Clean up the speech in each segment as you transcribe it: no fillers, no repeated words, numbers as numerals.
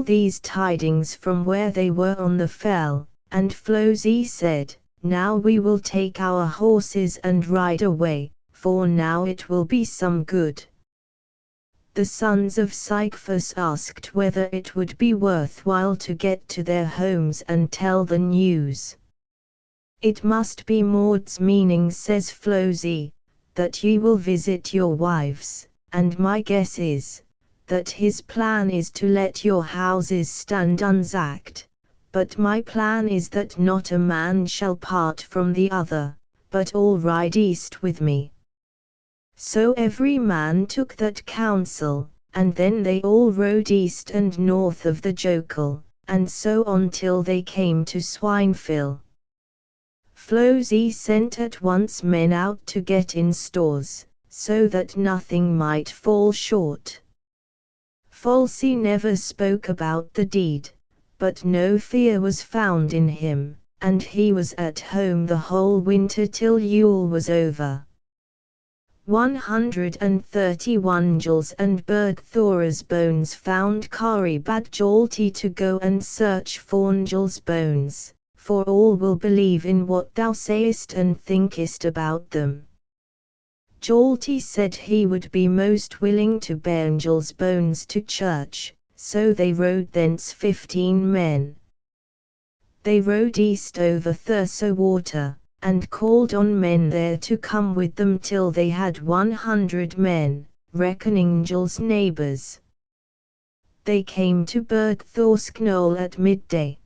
these tidings from where they were on the fell, and Flosi said, "Now we will take our horses and ride away, for now it will be some good." The sons of Siegfried asked whether it would be worthwhile to get to their homes and tell the news. "It must be Maud's meaning," says Flosi, "that ye will visit your wives, and my guess is, that his plan is to let your houses stand unsacked, but my plan is that not a man shall part from the other, but all ride east with me." So every man took that counsel, and then they all rode east and north of the Jokel, and so on till they came to Swinefell. Flosi sent at once men out to get in stores, so that nothing might fall short. Flosi never spoke about the deed, but no fear was found in him, and he was at home the whole winter till Yule was over. 131 Njals and Bergthora's bones found. Kari bade Jolti to go and search for Njal's bones, for all will believe in what thou sayest and thinkest about them. Jolti said he would be most willing to bear Njal's bones to church, so they rode thence 15 men. They rode east over Thurso water, and called on men there to come with them till they had 100 men, reckoning Njal's neighbours. They came to Bergthorsk knoll at midday.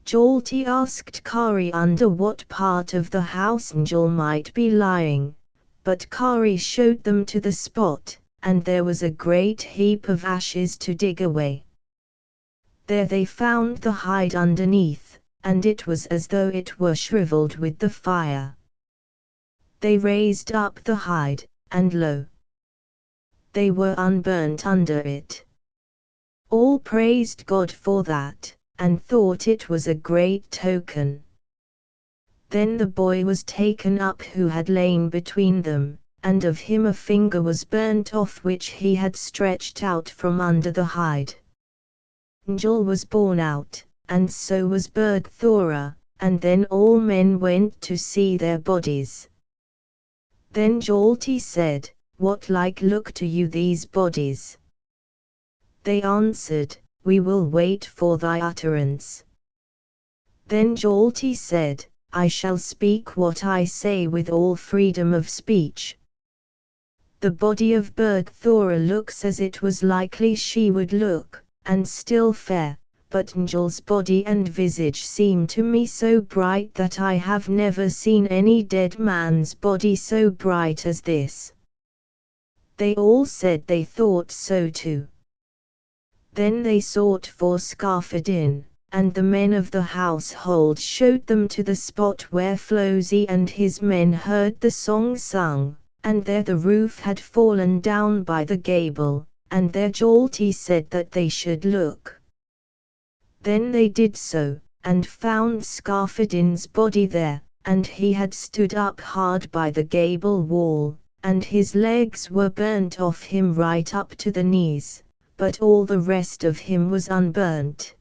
Jolti asked Kari under what part of the house Njal might be lying, but Kari showed them to the spot, and there was a great heap of ashes to dig away. There they found the hide underneath, and it was as though it were shriveled with the fire. They raised up the hide, and lo! they were unburnt under it. All praised God for that, and thought it was a great token. Then the boy was taken up who had lain between them, and of him a finger was burnt off which he had stretched out from under the hide. Njal was borne out, and so was Bergthora, and then all men went to see their bodies. Then Jolti said, "What like look to you these bodies?" They answered, "We will wait for thy utterance." Then Jolti said, "I shall speak what I say with all freedom of speech. The body of Bergthora looks as it was likely she would look, and still fair, but Njal's body and visage seem to me so bright that I have never seen any dead man's body so bright as this." They all said they thought so too. Then they sought for Skarfadin, and the men of the household showed them to the spot where Flosi and his men heard the song sung, and there the roof had fallen down by the gable, and there Jolti said that they should look. Then they did so, and found Skarfadin's body there, and he had stood up hard by the gable wall, and his legs were burnt off him right up to the knees, but all the rest of him was unburnt.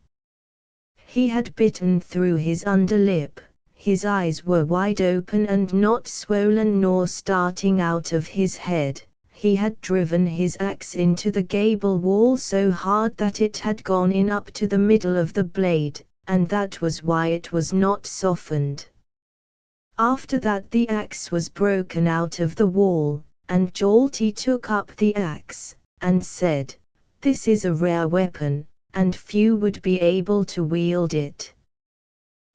He had bitten through his underlip, his eyes were wide open and not swollen nor starting out of his head. He had driven his axe into the gable wall so hard that it had gone in up to the middle of the blade, and that was why it was not softened. After that the axe was broken out of the wall, and Jolti took up the axe, and said, "This is a rare weapon, and few would be able to wield it."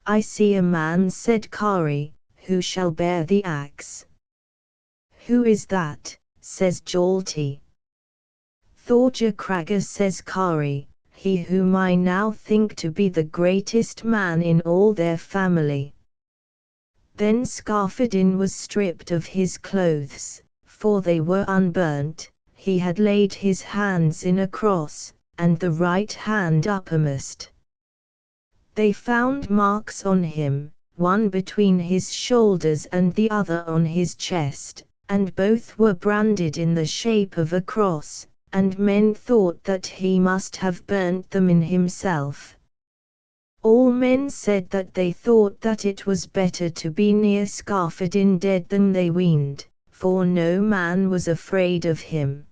"I see a man," said Kari, "who shall bear the axe." "Who is that?" says Jolti. "Thorgekraga," says Kari, "he whom I now think to be the greatest man in all their family." Then Skarfadin was stripped of his clothes, for they were unburnt. He had laid his hands in a cross, and the right hand uppermost. They found marks on him, one between his shoulders and the other on his chest, and both were branded in the shape of a cross, and men thought that he must have burnt them in himself. All men said that they thought that it was better to be near Skarphedin dead than they weened, for no man was afraid of him.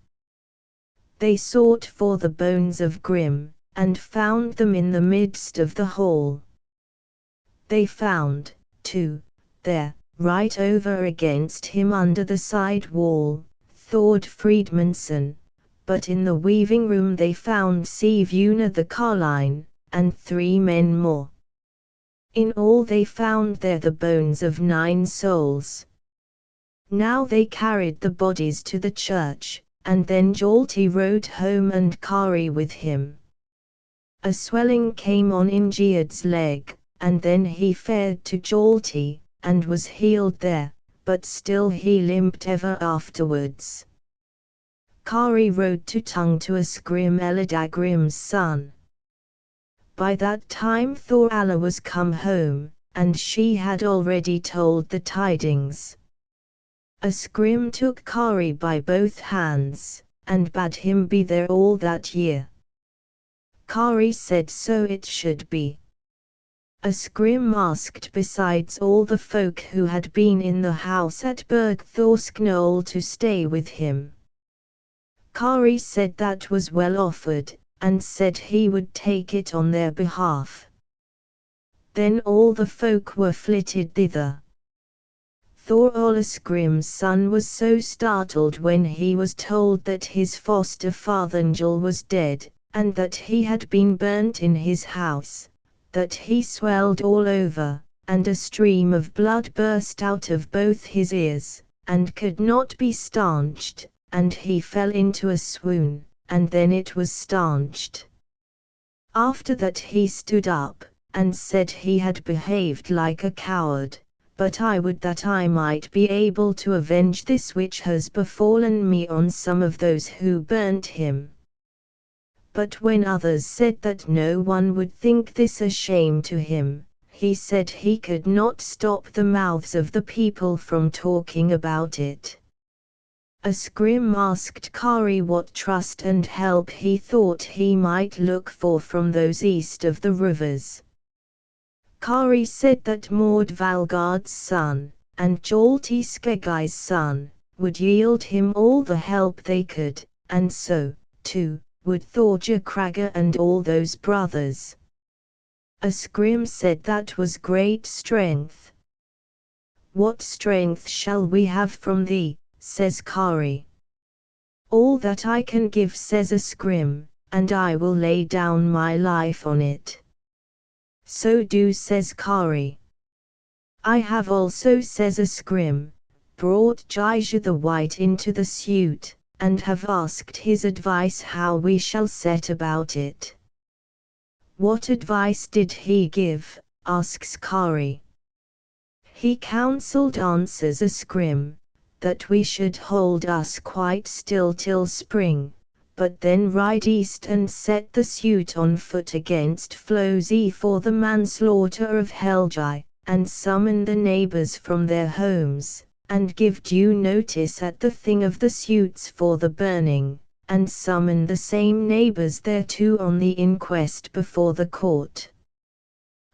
They sought for the bones of Grim, and found them in the midst of the hall. They found, too, there, right over against him under the side wall, Thord Friedmanson, but in the weaving room they found Sivuna the carline, and 3 men more. In all they found there the bones of 9 souls. Now they carried the bodies to the church, and then Jalti rode home and Kari with him. A swelling came on Ingiad's leg, and then he fared to Jalti, and was healed there, but still he limped ever afterwards. Kari rode to Tung to Asgrim Eladagrim's son. By that time Thoralla was come home, and she had already told the tidings. Asgrim took Kari by both hands, and bade him be there all that year. Kari said so it should be. Asgrim asked besides all the folk who had been in the house at Bergthorsknoll to stay with him. Kari said that was well offered, and said he would take it on their behalf. Then all the folk were flitted thither. Asgrim's son was so startled when he was told that his foster father Njal was dead, and that he had been burnt in his house, that he swelled all over, and a stream of blood burst out of both his ears, and could not be stanched, and he fell into a swoon, and then it was stanched. After that he stood up, and said he had behaved like a coward, but I would that I might be able to avenge this which has befallen me on some of those who burnt him. But when others said that no one would think this a shame to him, he said he could not stop the mouths of the people from talking about it. Asgrim asked Kari what trust and help he thought he might look for from those east of the rivers. Kari said that Maud Valgard's son, and Jalti Skegai's son, would yield him all the help they could, and so, too, would Thorja Kraga and all those brothers. Asgrim said that was great strength. What strength shall we have from thee, says Kari. All that I can give, says Asgrim, and I will lay down my life on it. So do, says Kari. I have also, says Asgrim, brought Jaija the White into the suit, and have asked his advice how we shall set about it. What advice did he give, asks Kari. He counselled, answers Asgrim, that we should hold us quite still till spring, but then ride east and set the suit on foot against Flosi for the manslaughter of Helgi, and summon the neighbours from their homes, and give due notice at the thing of the suits for the burning, and summon the same neighbours thereto on the inquest before the court.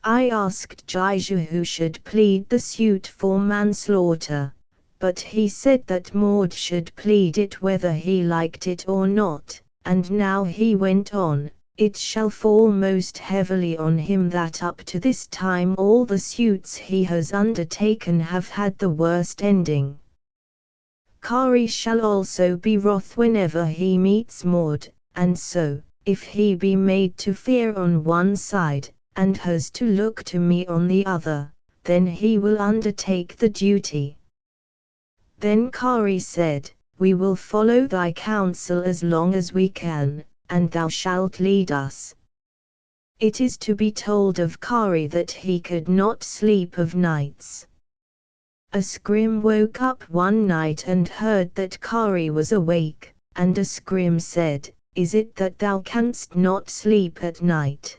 I asked Jaija who should plead the suit for manslaughter, but he said that Maud should plead it whether he liked it or not, and now he went on, it shall fall most heavily on him that up to this time all the suits he has undertaken have had the worst ending. Kari shall also be wroth whenever he meets Maud, and so, if he be made to fear on one side, and has to look to me on the other, then he will undertake the duty. Then Kari said, we will follow thy counsel as long as we can, and thou shalt lead us. It is to be told of Kari that he could not sleep of nights. Asgrim woke up one night and heard that Kari was awake, and Asgrim said, is it that thou canst not sleep at night?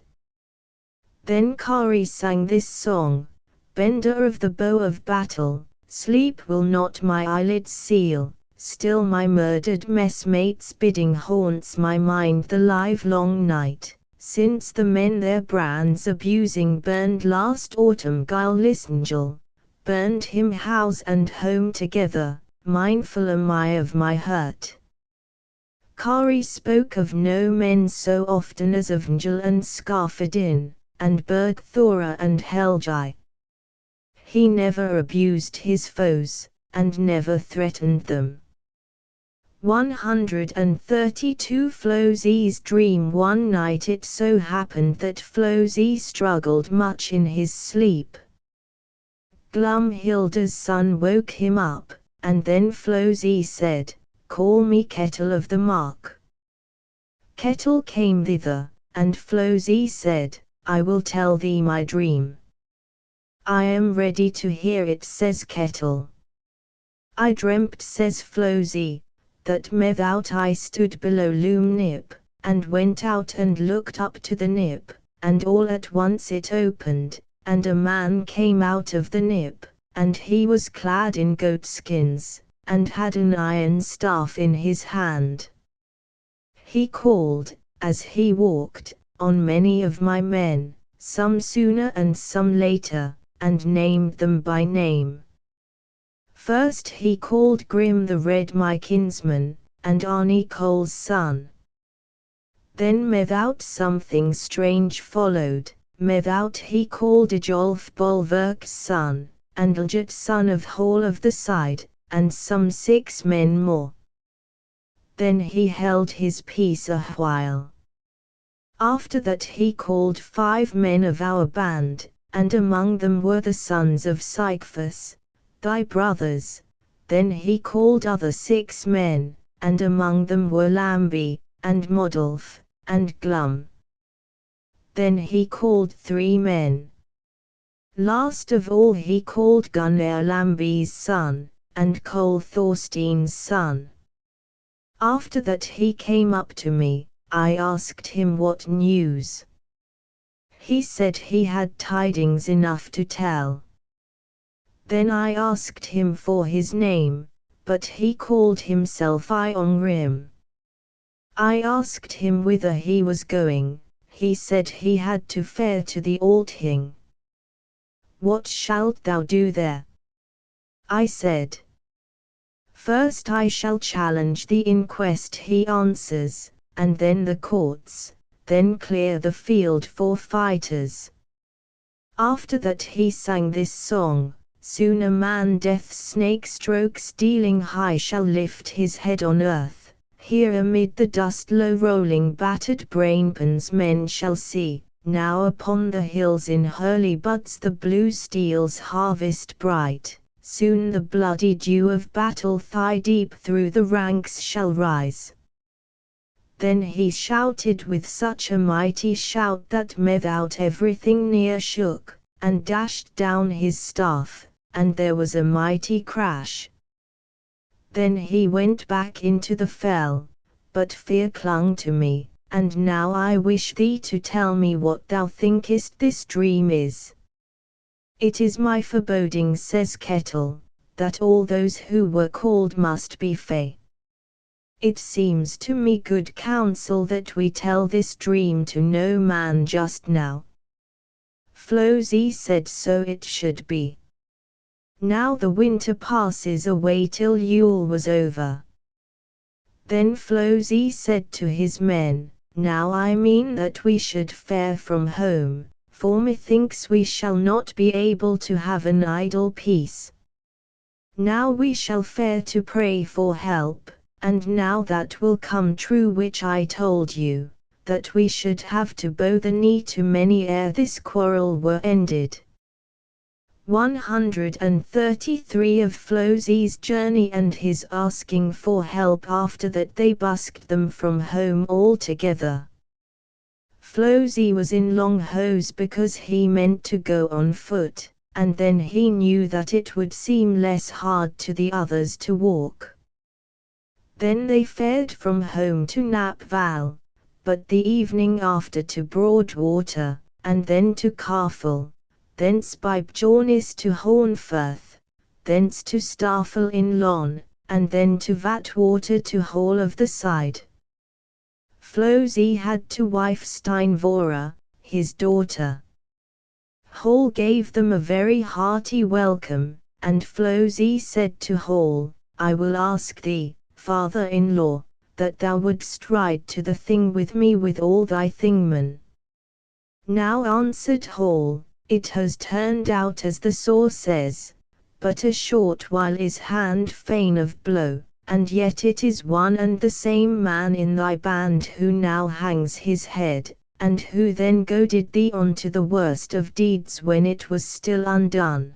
Then Kari sang this song, Bender of the bow of battle, sleep will not my eyelids seal, still my murdered messmates' bidding haunts my mind the livelong night, since the men their brands abusing burned last autumn guileless Njal, burned him house and home together, mindful am I of my hurt. Kari spoke of no men so often as of Njal and Skarfadin, and Bergthora and Helgi. He never abused his foes, and never threatened them. 132 Flozi's dream. One night it so happened that Flozi struggled much in his sleep. Glumhilda's son woke him up, and then Flozi said, "Call me Kettle of the Mark." Kettle came thither, and Flozi said, "I will tell thee my dream." "I am ready to hear it," says Kettle. "I dreamt," says Flozi, "that methout I stood below Loom Nip, and went out and looked up to the nip, and all at once it opened, and a man came out of the nip, and he was clad in goatskins, and had an iron staff in his hand. He called, as he walked, on many of my men, some sooner and some later, and named them by name. First he called Grim the Red my kinsman, and Arni Cole's son. Then methout something strange followed, methout he called Ajolf Bolverk's son, and Ljit son of Hall of the Side, and some 6 men more. Then he held his peace a while. After that he called 5 men of our band, and among them were the sons of Siegfus, thy brothers. Then he called other 6 men, and among them were Lambi, and Modulf, and Glum. Then he called 3 men. Last of all he called Gunnar Lambi's son, and Cole Thorstein's son. After that he came up to me, I asked him what news. He said he had tidings enough to tell. Then I asked him for his name, but he called himself Iongrim. I asked him whither he was going, he said he had to fare to the Althing. What shalt thou do there? I said. First I shall challenge the inquest, he answers, and then the courts, then clear the field for fighters. After that he sang this song, soon a man death's snake stroke stealing high shall lift his head on earth, here amid the dust low rolling battered brainpans men shall see, now upon the hills in hurly buds the blue steel's harvest bright. Soon the bloody dew of battle thigh deep through the ranks shall rise. Then he shouted with such a mighty shout that methout everything near shook, and dashed down his staff, and there was a mighty crash. Then he went back into the fell, but fear clung to me, and now I wish thee to tell me what thou thinkest this dream is. It is my foreboding, says Kettle, that all those who were called must be fey. It seems to me good counsel that we tell this dream to no man just now. Flozi said so it should be. Now the winter passes away till Yule was over. Then Flozi said to his men, now I mean that we should fare from home, for methinks we shall not be able to have an idle peace. Now we shall fare to pray for help, and now that will come true which I told you, that we should have to bow the knee to many ere this quarrel were ended. 133 of Flozi's journey and his asking for help after that they busked them from home altogether. Flozi was in long hose because he meant to go on foot, and then he knew that it would seem less hard to the others to walk. Then they fared from home to Knapval, but the evening after to Broadwater, and then to Carfel, thence by Bjornis to Hornfirth, thence to Staffel in Lon, and then to vat water to Hall of the side. Flosi had to wife Steinvora, his daughter. Hall gave them a very hearty welcome, and Flosi said to Hall, I will ask thee, father-in-law, that thou wouldst ride to the thing with me with all thy thingmen. Now answered Hall, it has turned out as the saw says, but a short while is hand fain of blow, and yet it is one and the same man in thy band who now hangs his head, and who then goaded thee on to the worst of deeds when it was still undone.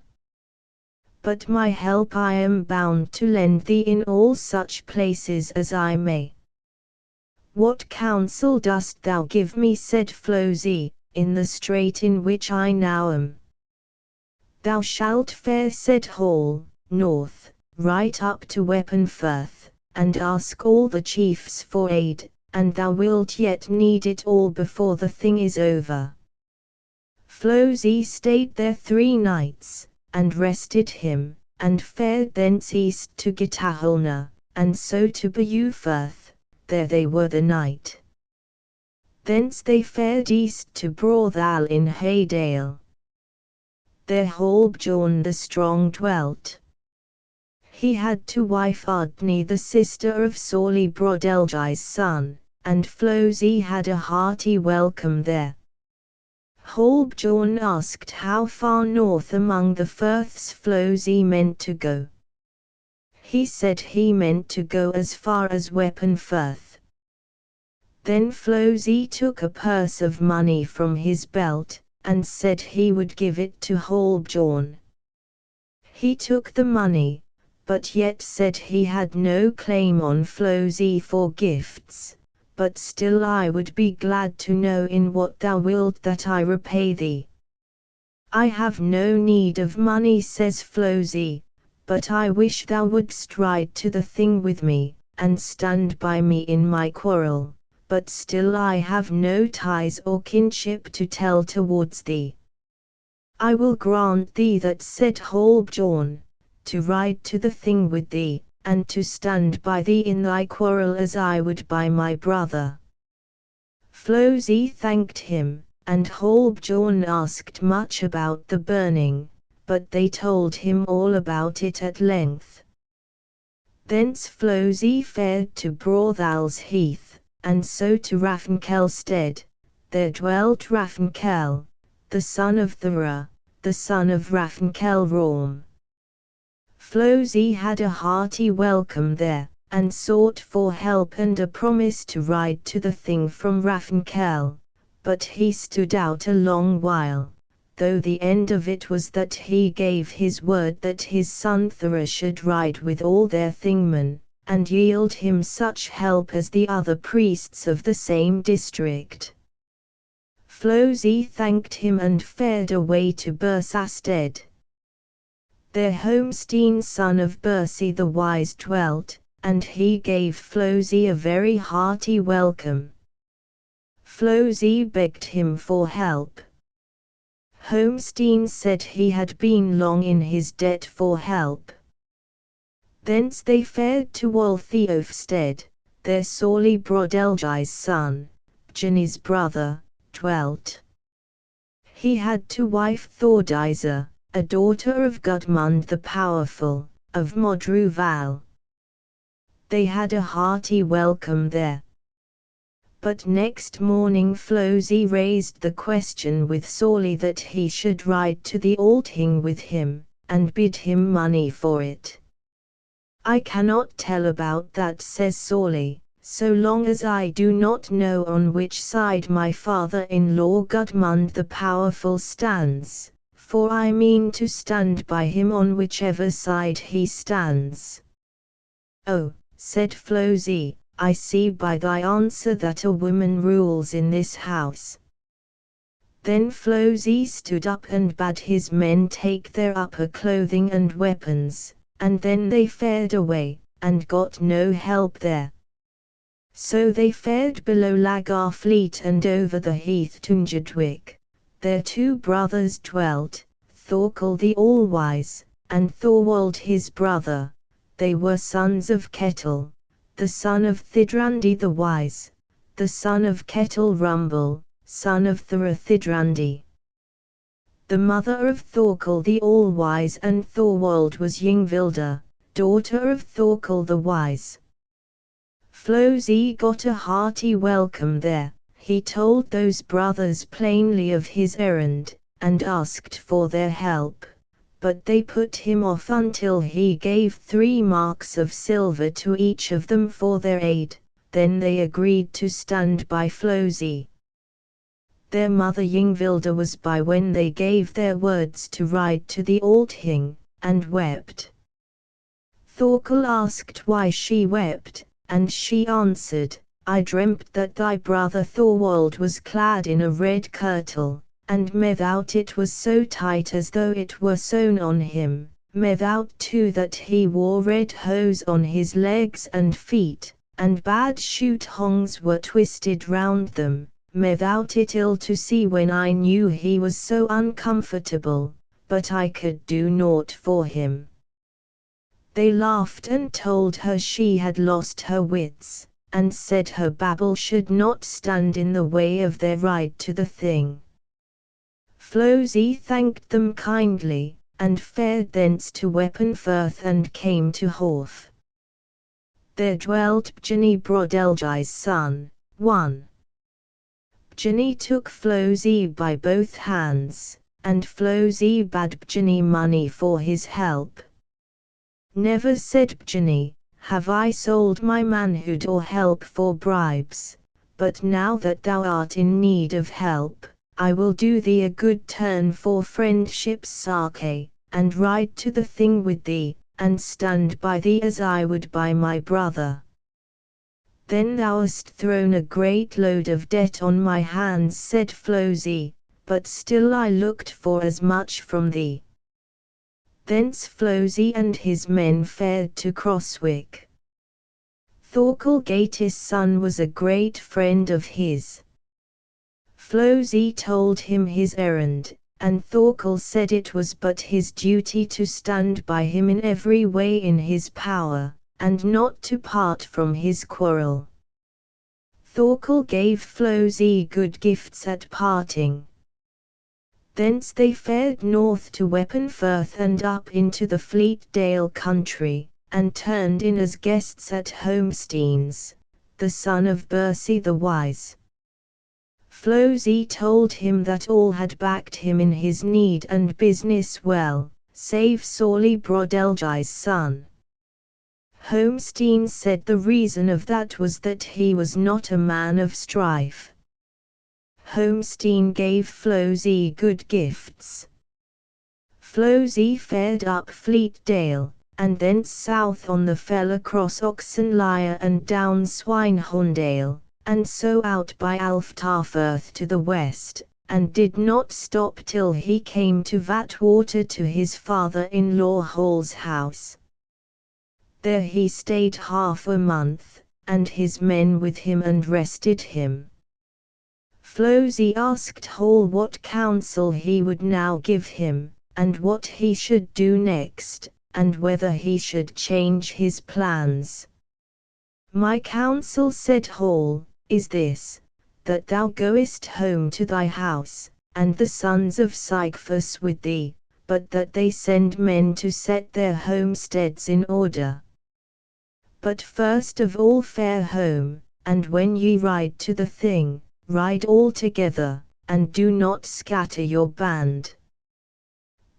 But my help I am bound to lend thee in all such places as I may. What counsel dost thou give me, said Flosi, in the strait in which I now am? Thou shalt fare, said Hall, north, right up to Weaponfirth, and ask all the chiefs for aid, and thou wilt yet need it all before the thing is over. Flosi stayed there 3 nights, and rested him, and fared thence east to Gitahulna, and so to Beowfirth, there they were the night. Thence they fared east to Brothal in Haydale. There Hallbjorn the strong dwelt. He had to wife Ardni, the sister of Sorli Brodelgi's son, and Flosi had a hearty welcome there. Hallbjorn asked how far north among the firths Flosi meant to go. He said he meant to go as far as Weaponfirth. Then Flosi took a purse of money from his belt, and said he would give it to Hallbjorn. He took the money, but yet said he had no claim on Flosi for gifts, but still I would be glad to know in what thou wilt that I repay thee. I have no need of money, says Flosi, but I wish thou wouldst ride to the thing with me, and stand by me in my quarrel, but still I have no ties or kinship to tell towards thee. I will grant thee that, said Hallbjorn, to ride to the thing with thee, and to stand by thee in thy quarrel as I would by my brother. Flosi thanked him, and Hallbjorn asked much about the burning, but they told him all about it at length. Thence Flosi fared to Brothal's Heath, and so to Raffenkelstead. There dwelt Raffenkel, the son of Thora, the son of Raffenkelraum. Flosi had a hearty welcome there, and sought for help and a promise to ride to the thing from Raffenkel, but he stood out a long while, though the end of it was that he gave his word that his son Thora should ride with all their thingmen, and yield him such help as the other priests of the same district. Flosi thanked him and fared away to Bersasted. There Homestein son of Bersi the wise dwelt, and he gave Flosi a very hearty welcome. Flosi begged him for help. Homestein said he had been long in his debt for help. Thence they fared to Waltheofstead, there Sorli Brodelgi's son, Bjani's brother, dwelt. He had to wife Thordisa, a daughter of Gudmund the Powerful, of Modruval. They had a hearty welcome there. But next morning Flosi raised the question with Sorli that he should ride to the Althing with him, and bid him money for it. I cannot tell about that, says Sorli, so long as I do not know on which side my father-in-law Gudmund the Powerful stands, for I mean to stand by him on whichever side he stands. Oh, said Flosi, I see by thy answer that a woman rules in this house. Then Flosi stood up and bade his men take their upper clothing and weapons, and then they fared away, and got no help there. So they fared below Lagarfleet and over the heath to Njadwick. Their 2 brothers dwelt, Thorkel the All-Wise, and Thorwald his brother, they were sons of Ketil, the son of Thidrandi the wise, the son of Ketil Rumble, son of Thora Thidrandi. The mother of Thorkel the All-Wise and Thorwald was Yngvilda, daughter of Thorkel the Wise. Flosi got a hearty welcome there. He told those brothers plainly of his errand, and asked for their help, but they put him off until he gave 3 marks of silver to each of them for their aid. Then they agreed to stand by Flosi. Their mother Yngvilda was by when they gave their words to ride to the Althing, and wept. Thorkel asked why she wept, and she answered, I dreamt that thy brother Thorwald was clad in a red kirtle, and methought it was so tight as though it were sewn on him, methought too that he wore red hose on his legs and feet, and bad shoe tongs were twisted round them, methought it ill to see when I knew he was so uncomfortable, but I could do naught for him. They laughed and told her she had lost her wits, and said her babble should not stand in the way of their ride to the Thing. Flosi thanked them kindly, and fared thence to Weaponfirth and came to Horf. There dwelt Bjani Brodelgi's son. 1. Bjani took Flosi by both hands, and Flosi bade Bjani money for his help. Never said Bjani, have I sold my manhood or help for bribes, but now that thou art in need of help, I will do thee a good turn for friendship's sake, and ride to the Thing with thee, and stand by thee as I would by my brother. Then thou hast thrown a great load of debt on my hands, said Flosi, but still I looked for as much from thee. Thence Flosi and his men fared to Crosswick. Thorkel Gatis' son was a great friend of his. Flosi told him his errand, and Thorkel said it was but his duty to stand by him in every way in his power, and not to part from his quarrel. Thorkel gave Flosi good gifts at parting. Thence they fared north to Weaponfirth and up into the Fleetdale country, and turned in as guests at Holmsteins, the son of Bersi the Wise. Flosi told him that all had backed him in his need and business well, save sorely Brodelgi's son. Holmstein said the reason of that was that he was not a man of strife. Holmstein gave Flosi good gifts. Flosi fared up Fleetdale, and thence south on the fell across Oxenlyre and down Swinehorndale, and so out by Alftarfirth to the west, and did not stop till he came to Vatwater to his father-in-law Hall's house. There he stayed half a month, and his men with him and rested him. Flosi asked Hall what counsel he would now give him, and what he should do next, and whether he should change his plans. My counsel, said Hall, is this, that thou goest home to thy house, and the sons of Sigfus with thee, but that they send men to set their homesteads in order. But first of all fare home, and when ye ride to the Thing, ride all together, and do not scatter your band.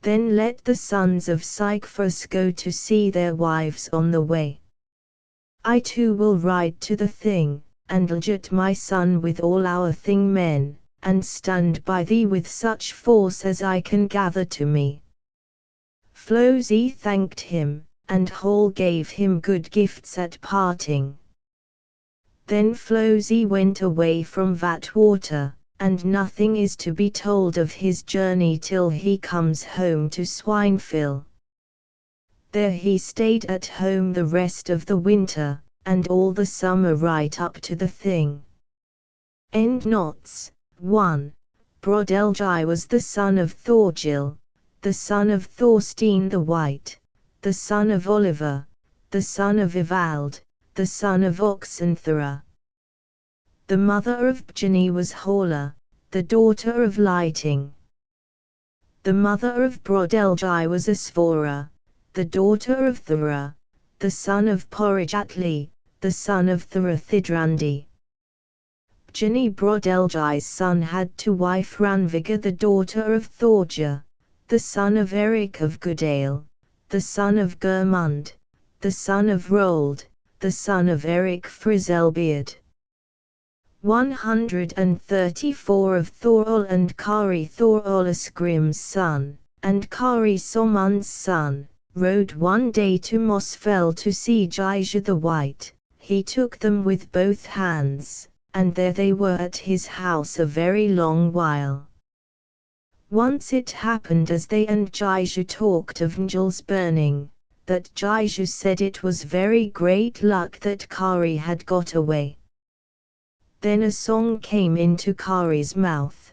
Then let the sons of Sigfus go to see their wives on the way. I too will ride to the Thing, and Ljit my son with all our Thing men, and stand by thee with such force as I can gather to me. Flosi thanked him, and Hall gave him good gifts at parting. Then Flosi went away from Vatwater, and nothing is to be told of his journey till he comes home to Swinefell. There he stayed at home the rest of the winter, and all the summer right up to the Thing. Endnots. 1. Brodelgi was the son of Thorgil, the son of Thorstein the White, the son of Oliver, the son of Ivald, the son of Oxenthera. The mother of Bjani was Hola, the daughter of Lighting. The mother of Brodelgi was Asphora, the daughter of Thera, the son of Porijatli, the son of Therathidrandi. Bjani Brodelgi's son had to wife Ranviga, the daughter of Thorja, the son of Eric of Goodale, the son of Germund, the son of Rold, the son of Eric Friselbeard. 134 of Thorol and Kari. Thorol Asgrim's son, and Kari Somund's son, rode one day to Mosfell to see Jaija the White. He took them with both hands, and there they were at his house a very long while. Once it happened as they and Jaija talked of Njal's burning, that Jaija said it was very great luck that Kari had got away. Then a song came into Kari's mouth.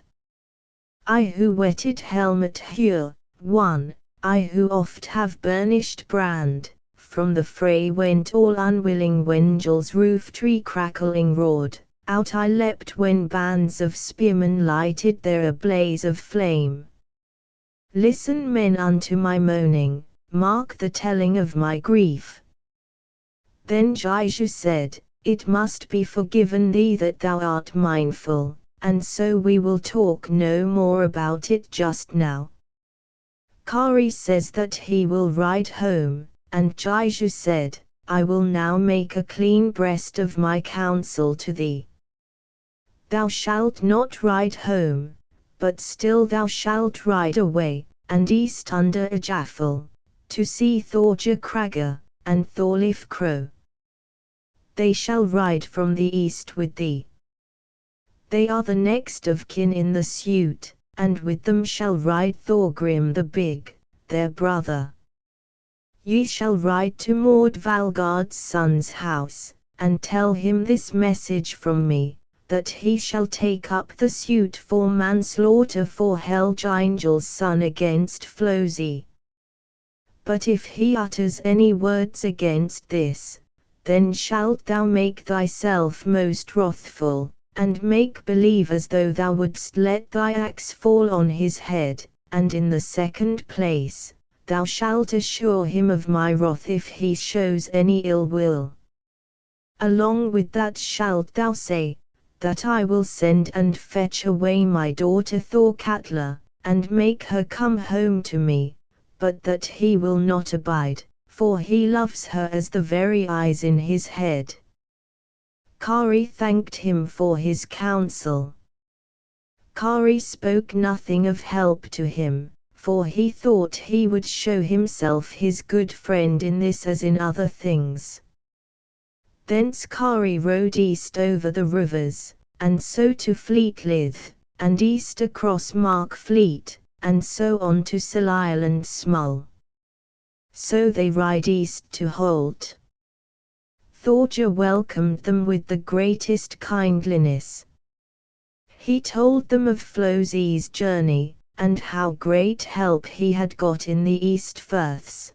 I who wetted helmet here, one, I who oft have burnished brand, from the fray went all unwilling when Njal's roof tree crackling roared, out I leapt when bands of spearmen lighted there a blaze of flame. Listen men unto my moaning, mark the telling of my grief. Then Jaija said, it must be forgiven thee that thou art mindful, and so we will talk no more about it just now. Kari says that he will ride home, and Jaija said, I will now make a clean breast of my counsel to thee. Thou shalt not ride home, but still thou shalt ride away, and east under Ajafel, to see Thorja Kraga, and Thorleif Crow. They shall ride from the east with thee. They are the next of kin in the suit, and with them shall ride Thorgrim the Big, their brother. Ye shall ride to Mord Valgard's son's house, and tell him this message from me, that he shall take up the suit for manslaughter for Helginjal's son against Flosi. But if he utters any words against this, then shalt thou make thyself most wrathful, and make believe as though thou wouldst let thy axe fall on his head, and in the second place, thou shalt assure him of my wrath if he shows any ill will. Along with that shalt thou say, that I will send and fetch away my daughter Thorkatla, and make her come home to me, but that he will not abide, for he loves her as the very eyes in his head. Kari thanked him for his counsel. Kari spoke nothing of help to him, for he thought he would show himself his good friend in this as in other things. Thence Kari rode east over the rivers, and so to Fleetlith, and east across Markfleet, and so on to Salile and Smull. So they ride east to Holt. Thorja welcomed them with the greatest kindliness. He told them of Flosi's journey, and how great help he had got in the East Firths.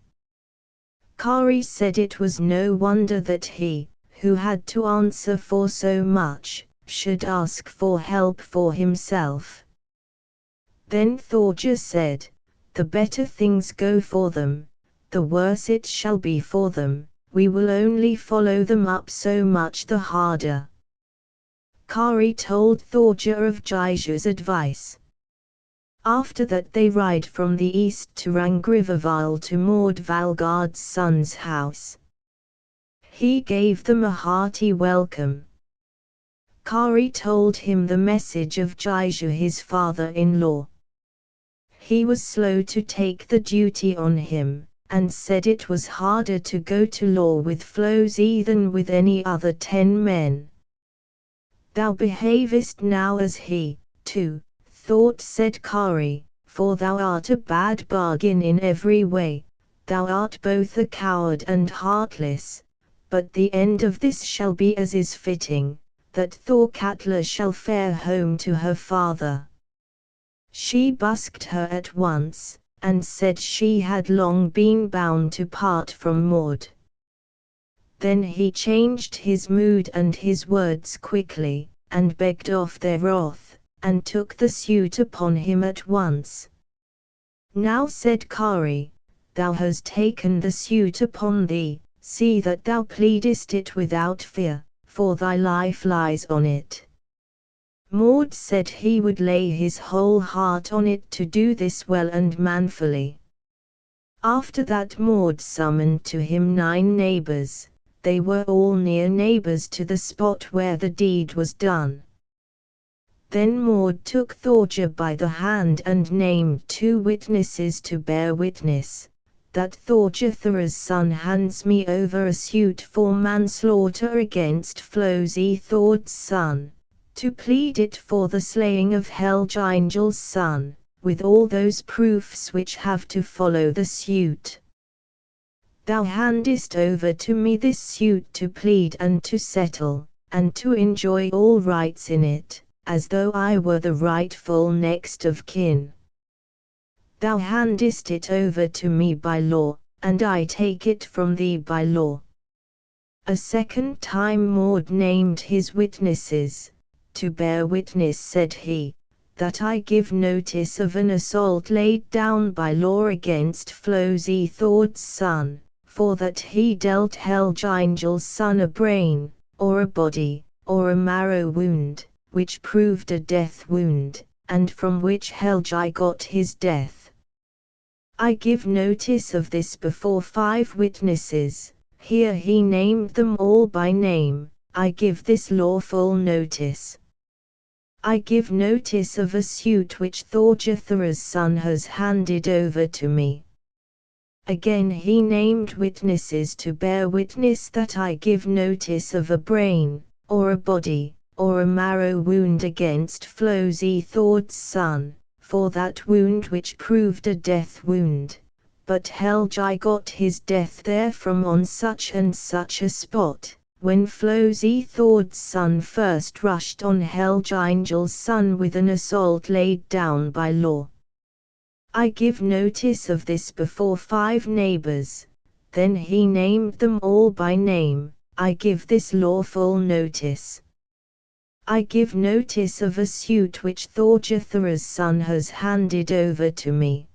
Kari said it was no wonder that he, who had to answer for so much, should ask for help for himself. Then Thorja said, the better things go for them, the worse it shall be for them, we will only follow them up so much the harder. Kari told Thorja of Jaija's advice. After that they ride from the east to Rangrivaval to Mord Valgard's son's house. He gave them a hearty welcome. Kari told him the message of Jaija his father-in-law. He was slow to take the duty on him, and said it was harder to go to law with Flosi than with any other 10 men. Thou behavest now as he, too, thought, said Kari, for thou art a bad bargain in every way, thou art both a coward and heartless, but the end of this shall be as is fitting, that Thorkatla shall fare home to her father. She busked her at once, and said she had long been bound to part from Maud. Then he changed his mood and his words quickly, and begged off their wrath, and took the suit upon him at once. Now said Kari, thou hast taken the suit upon thee, see that thou pleadest it without fear, for thy life lies on it. Maud said he would lay his whole heart on it to do this well and manfully. After that Maud summoned to him 9 neighbours. They were all near neighbours to the spot where the deed was done. Then Maud took Thorja by the hand and named 2 witnesses to bear witness, that Thorja Thora's son hands me over a suit for manslaughter against Flosi Thord's son, to plead it for the slaying of Helgi Njal's son, with all those proofs which have to follow the suit. Thou handest over to me this suit to plead and to settle, and to enjoy all rights in it, as though I were the rightful next of kin. Thou handest it over to me by law, and I take it from thee by law. A second time Maud named his witnesses. To bear witness, said he, that I give notice of an assault laid down by law against Flosi Thord's son, for that he dealt Helgi Njal's son a brain, or a body, or a marrow wound, which proved a death wound, and from which Helgi got his death. I give notice of this before 5 witnesses, here he named them all by name. I give this lawful notice. I give notice of a suit which Thorja Thora's son has handed over to me. Again he named witnesses to bear witness that I give notice of a brain, or a body, or a marrow wound against Flosi Thord's son, for that wound which proved a death wound, but Helgi got his death therefrom on such and such a spot, when Flosi Thord's son first rushed on Helgi Njal's son with an assault laid down by law. I give notice of this before 5 neighbours. Then he named them all by name. I give this lawful notice. I give notice of a suit which Thorja Thora's son has handed over to me.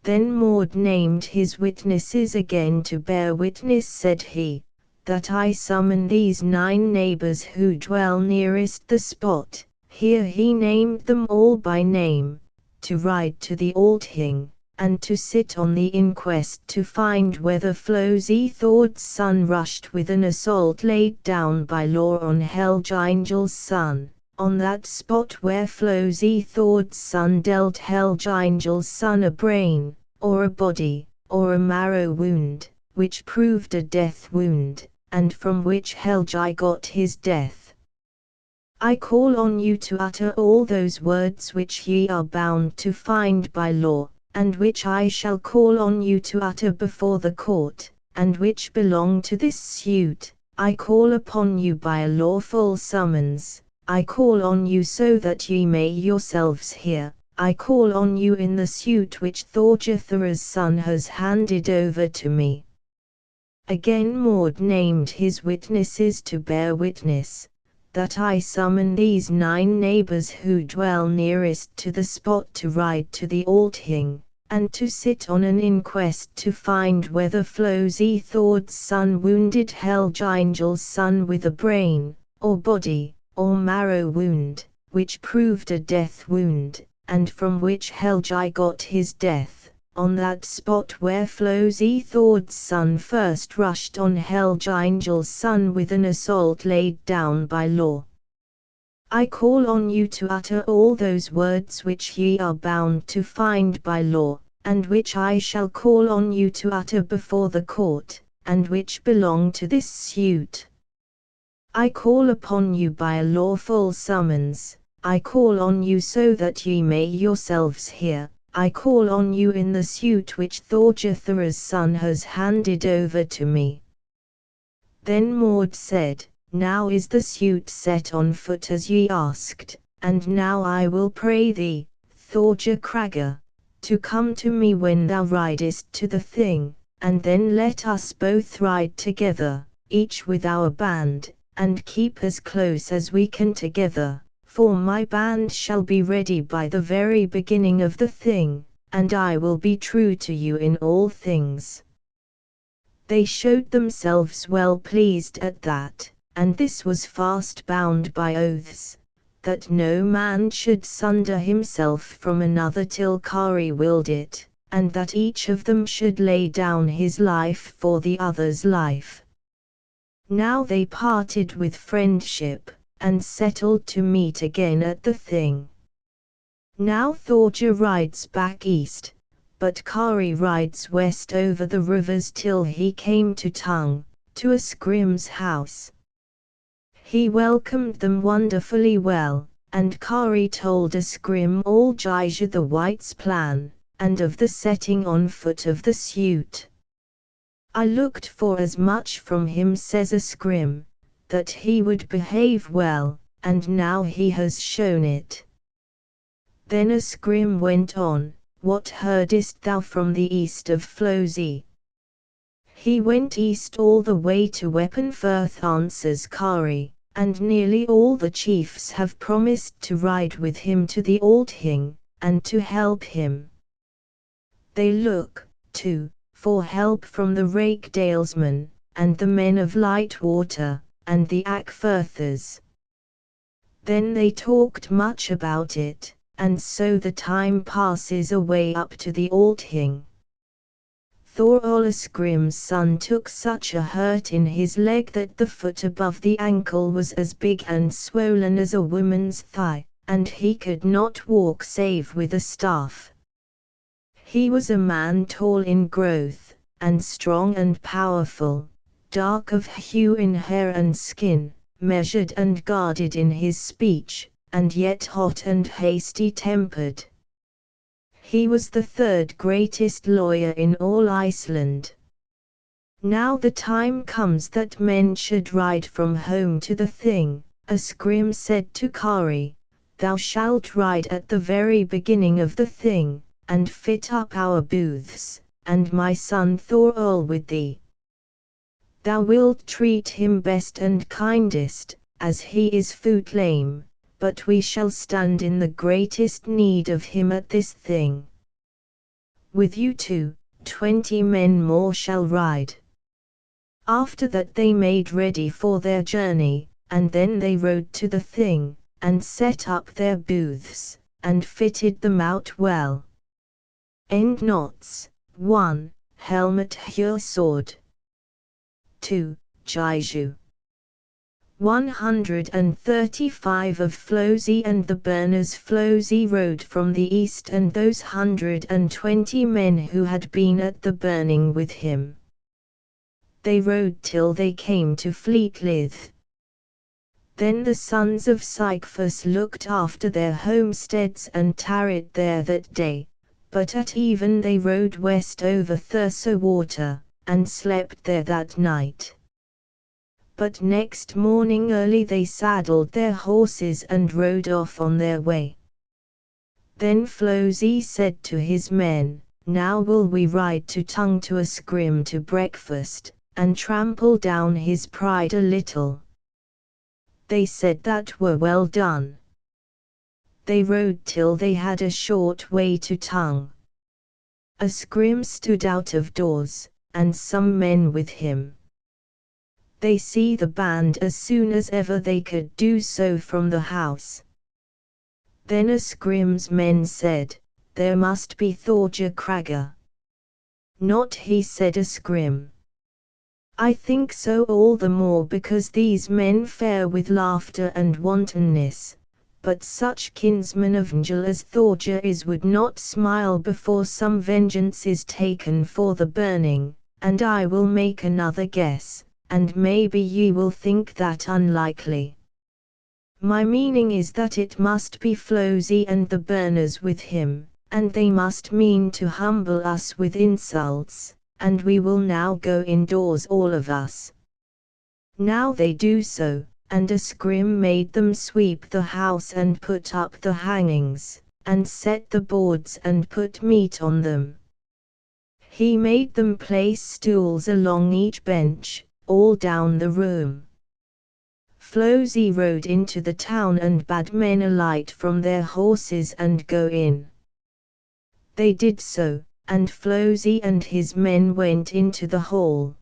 Then Maud named his witnesses again to bear witness, said he, that I summon these 9 neighbours who dwell nearest the spot. Here he named them all by name, to ride to the Althing, and to sit on the inquest to find whether Flosi Thord's son rushed with an assault laid down by law on Helgi Njal's son, on that spot where Flosi Thord's son dealt Helgi Njal's son a brain, or a body, or a marrow wound, which proved a death wound, and from which Helgi got his death. I call on you to utter all those words which ye are bound to find by law, and which I shall call on you to utter before the court, and which belong to this suit. I call upon you by a lawful summons. I call on you so that ye may yourselves hear. I call on you in the suit which Thorja Thora's son has handed over to me. Again Maud named his witnesses to bear witness, that I summon these 9 neighbours who dwell nearest to the spot to ride to the Althing, and to sit on an inquest to find whether Flosi Thord's son wounded Helgi Njal's son with a brain, or body, or marrow wound, which proved a death wound, and from which Helgi got his death, on that spot where Flosi Thord's son first rushed on Helgi Njal's son with an assault laid down by law. I call on you to utter all those words which ye are bound to find by law, and which I shall call on you to utter before the court, and which belong to this suit. I call upon you by a lawful summons. I call on you so that ye may yourselves hear. I call on you in the suit which Thorja Thora's son has handed over to me. Then Maud said, Now is the suit set on foot as ye asked, and now I will pray thee, Thorja Cragga, to come to me when thou ridest to the Thing, and then let us both ride together, each with our band, and keep as close as we can together, for my band shall be ready by the very beginning of the thing, and I will be true to you in all things." They showed themselves well pleased at that, and this was fast bound by oaths, that no man should sunder himself from another till Kari willed it, and that each of them should lay down his life for the other's life. Now they parted with friendship, and settled to meet again at the thing. Now Thorja rides back east, but Kari rides west over the rivers till he came to Tung, to a scrim's house. He welcomed them wonderfully well, and Kari told a scrim all Jija the White's plan, and of the setting on foot of the suit. "I looked for as much from him," says a scrim, "that he would behave well, and now he has shown it." Then a scrim went on, "What heardest thou from the east of Flosi?" "He went east all the way to Weaponfirth," answers Kari, "and nearly all the chiefs have promised to ride with him to the Althing, and to help him. They look, too, for help from the Rakedalesmen, and the men of Lightwater, and the Ackfirthers." Then they talked much about it, and so the time passes away up to the Althing. Thorol Scrim's son took such a hurt in his leg that the foot above the ankle was as big and swollen as a woman's thigh, and he could not walk save with a staff. He was a man tall in growth, and strong and powerful, dark of hue in hair and skin, measured and guarded in his speech, and yet hot and hasty-tempered. He was the third greatest lawyer in all Iceland. Now the time comes that men should ride from home to the thing. A scrim said to Kari, "Thou shalt ride at the very beginning of the thing, and fit up our booths, and my son Thorol with thee. Thou wilt treat him best and kindest, as he is foot lame, but we shall stand in the greatest need of him at this thing. With you 20 men more shall ride." After that they made ready for their journey, and then they rode to the thing, and set up their booths, and fitted them out well. End notes. 1. Helmet sword. 2. Jiju. 135 of Flosi and the burners. Flosi rode from the east, and those 120 men who had been at the burning with him. They rode till they came to Fleetlith. Then the sons of Sychphus looked after their homesteads and tarried there that day, but at even they rode west over Thurso water, and slept there that night. But next morning early they saddled their horses and rode off on their way. Then Flosi said to his men, "Now will we ride to Tung to a scrim to breakfast, and trample down his pride a little." They said that were well done. They rode till they had a short way to Tung. A scrim stood out of doors, and some men with him. They see the band as soon as ever they could do so from the house. Then a scrim's men said, "There must be Thorja Kragger." "Not he," said a scrim. "I think so all the more because these men fare with laughter and wantonness, but such kinsmen of Njal as Thorja is would not smile before some vengeance is taken for the burning, and I will make another guess, and maybe ye will think that unlikely. My meaning is that it must be Flosi and the burners with him, and they must mean to humble us with insults, and we will now go indoors all of us." Now they do so, and a scrim made them sweep the house and put up the hangings, and set the boards and put meat on them. He made them place stools along each bench, all down the room. Flosi rode into the town and bade men alight from their horses and go in. They did so, and Flosi and his men went into the hall.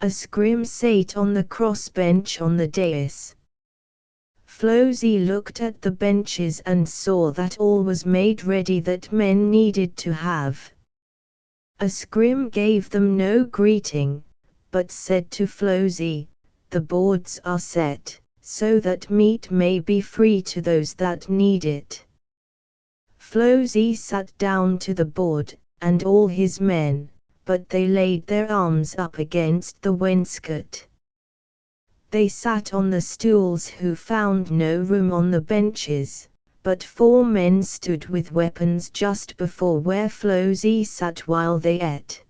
A scrim sate on the cross-bench on the dais. Flosi looked at the benches and saw that all was made ready that men needed to have. A scrim gave them no greeting, but said to Flosi, "The boards are set, so that meat may be free to those that need it." Flosi sat down to the board, and all his men, but they laid their arms up against the wainscot. They sat on the stools who found no room on the benches, but 4 men stood with weapons just before where Flosi sat while they ate.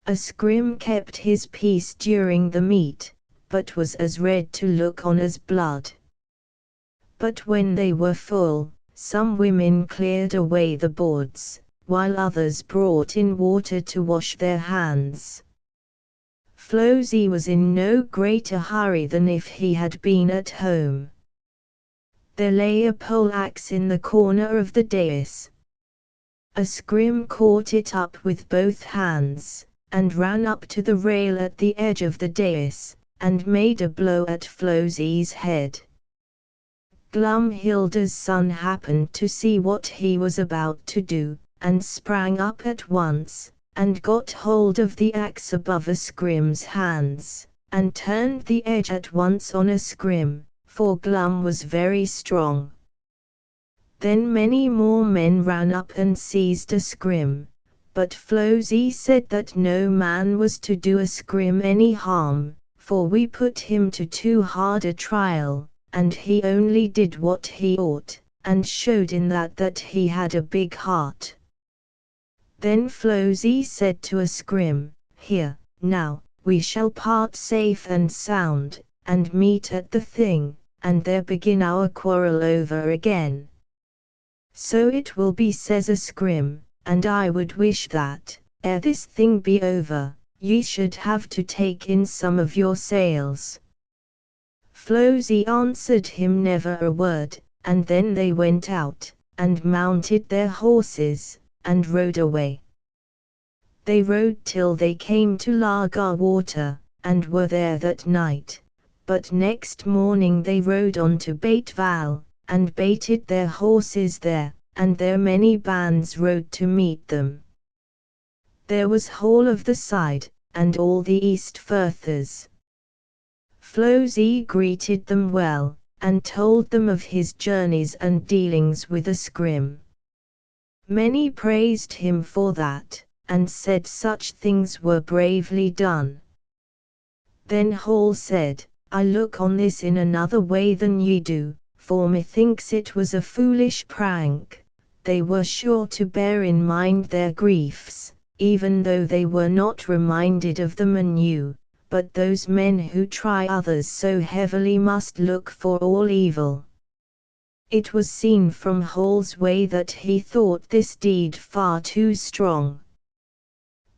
A scrim kept his peace during the meat, but was as red to look on as blood. But when they were full, some women cleared away the boards, while others brought in water to wash their hands. Flosi was in no greater hurry than if he had been at home. There lay a poleaxe in the corner of the dais. A scrim caught it up with both hands, and ran up to the rail at the edge of the dais, and made a blow at Flosi's head. Glumhilda's son happened to see what he was about to do, and sprang up at once, and got hold of the axe above a scrim's hands, and turned the edge at once on a scrim, for Glum was very strong. Then many more men ran up and seized a scrim, but Flosi said that no man was to do a scrim any harm, for we put him to too hard a trial, and he only did what he ought, and showed in that he had a big heart. Then Flosi said to a scrim, "Here, now, we shall part safe and sound, and meet at the thing, and there begin our quarrel over again." "So it will be," says a scrim, "and I would wish that, ere this thing be over, ye should have to take in some of your sails." Flosi answered him never a word, and then they went out, and mounted their horses, and rode away. They rode till they came to Lagar water, and were there that night, but next morning they rode on to Baitval, and baited their horses there, and there many bands rode to meet them. There was whole of the side, and all the East Firthers. Flosi greeted them well, and told them of his journeys and dealings with a scrim. Many praised him for that, and said such things were bravely done. Then Hall said, "I look on this in another way than ye do, for methinks it was a foolish prank. They were sure to bear in mind their griefs, even though they were not reminded of them anew, but those men who try others so heavily must look for all evil." It was seen from Hall's way that he thought this deed far too strong.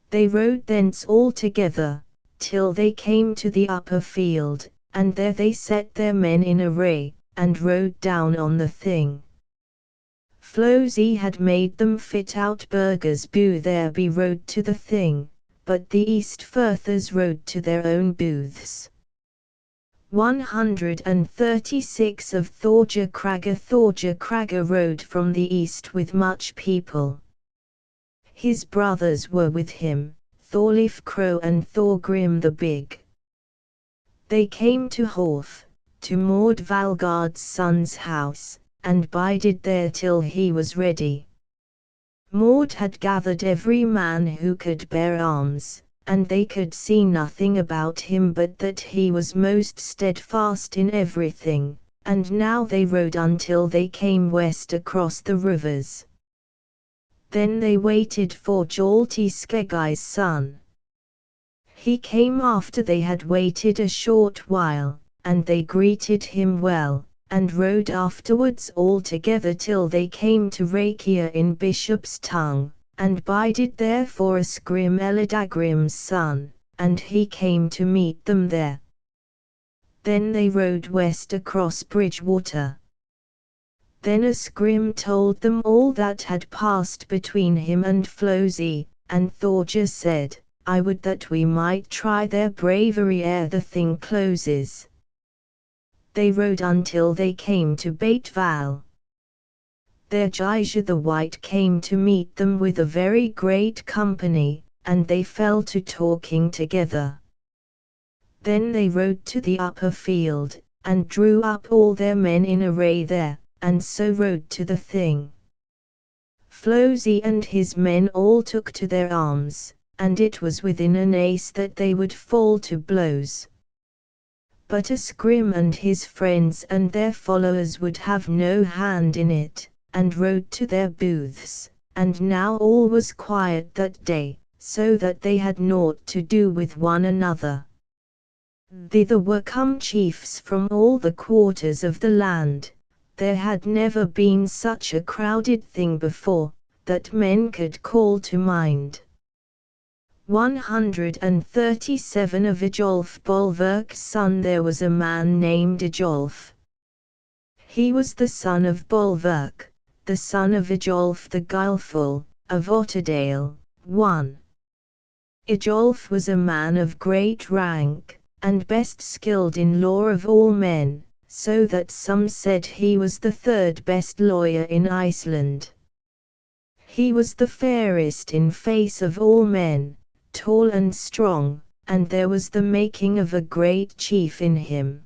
They rode thence all together, till they came to the upper field, and there they set their men in array, and rode down on the thing. Flosi had made them fit out burghers booth there be rode to the thing, but the East Firthers rode to their own booths. 136 of Thorja Kraga rode from the east with much people. His brothers were with him, Thorleif Crow and Thorgrim the Big. They came to Horf, to Maud Valgard's son's house, and bided there till he was ready. Maud had gathered every man who could bear arms, and they could see nothing about him but that he was most steadfast in everything, and now they rode until they came west across the rivers. Then they waited for Jalti Skegai's son. He came after they had waited a short while, and they greeted him well, and rode afterwards all together till they came to Rakia in Bishop's Tongue, and bided there for Asgrim Eladagrim's son, and he came to meet them there. Then they rode west across Bridgewater. Then Asgrim told them all that had passed between him and Flosi, and Thorgr said, I would that we might try their bravery ere the thing closes. They rode until they came to Bate Val. There Jaija the White came to meet them with a very great company, and they fell to talking together. Then they rode to the upper field, and drew up all their men in array there, and so rode to the thing. Flosi and his men all took to their arms, and it was within an ace that they would fall to blows. But Asgrim and his friends and their followers would have no hand in it, and rode to their booths, and now all was quiet that day, so that they had naught to do with one another. Thither were come chiefs from all the quarters of the land. There had never been such a crowded thing before, that men could call to mind. 137 of Ejolf Bolverk's son. There was a man named Ejolf. He was the son of Bolverk, the son of Ejolf the Guileful, of Otterdale. 1. Ejolf was a man of great rank, and best skilled in law of all men, so that some said he was the third best lawyer in Iceland. He was the fairest in face of all men, tall and strong, and there was the making of a great chief in him.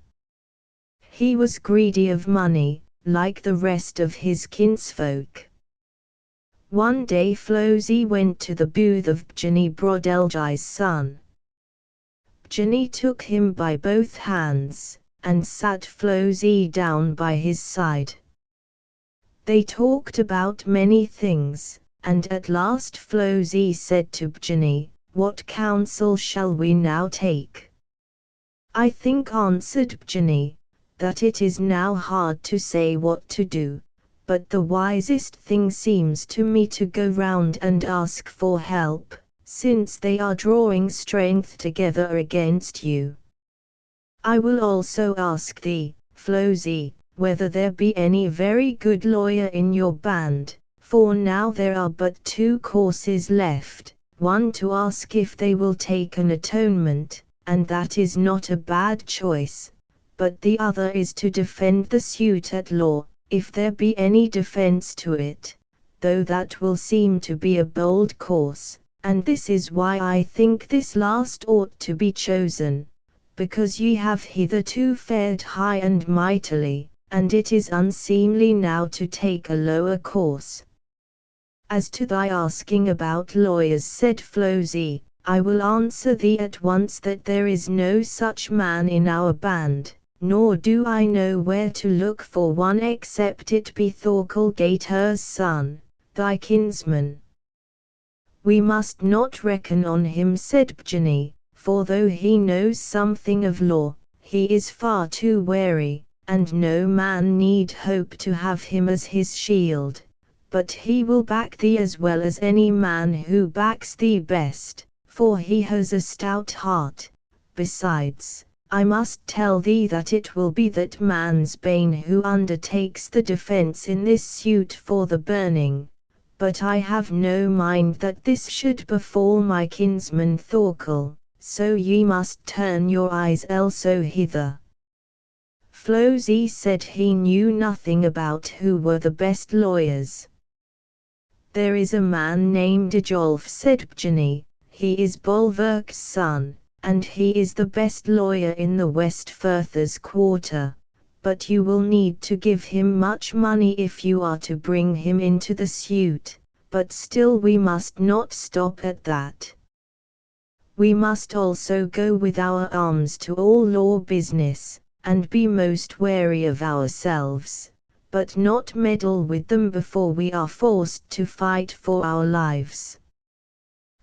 He was greedy of money, like the rest of his kinsfolk. One day Flosi went to the booth of Bjani Brodelgi's son. Bjani took him by both hands, and sat Flosi down by his side. They talked about many things, and at last Flosi said to Bjani, What counsel shall we now take? I think, answered Bjani, that it is now hard to say what to do, but the wisest thing seems to me to go round and ask for help, since they are drawing strength together against you. I will also ask thee, Flosi, whether there be any very good lawyer in your band, for now there are but two courses left, one to ask if they will take an atonement, and that is not a bad choice, but the other is to defend the suit at law, if there be any defense to it, though that will seem to be a bold course, and this is why I think this last ought to be chosen, because ye have hitherto fared high and mightily, and it is unseemly now to take a lower course. As to thy asking about lawyers, said Flosi, I will answer thee at once that there is no such man in our band, nor do I know where to look for one except it be Thorkel Gater's son, thy kinsman. We must not reckon on him, said Bjani, for though he knows something of law, he is far too wary, and no man need hope to have him as his shield, but he will back thee as well as any man who backs thee best, for he has a stout heart. Besides, I must tell thee that it will be that man's bane who undertakes the defense in this suit for the burning, but I have no mind that this should befall my kinsman Thorkel, so ye must turn your eyes also hither. Flosi said he knew nothing about who were the best lawyers. There is a man named Ejolf, said Bjani, he is Bolverk's son, and he is the best lawyer in the West Firthers quarter, but you will need to give him much money if you are to bring him into the suit, but still we must not stop at that. We must also go with our arms to all law business, and be most wary of ourselves, but not meddle with them before we are forced to fight for our lives.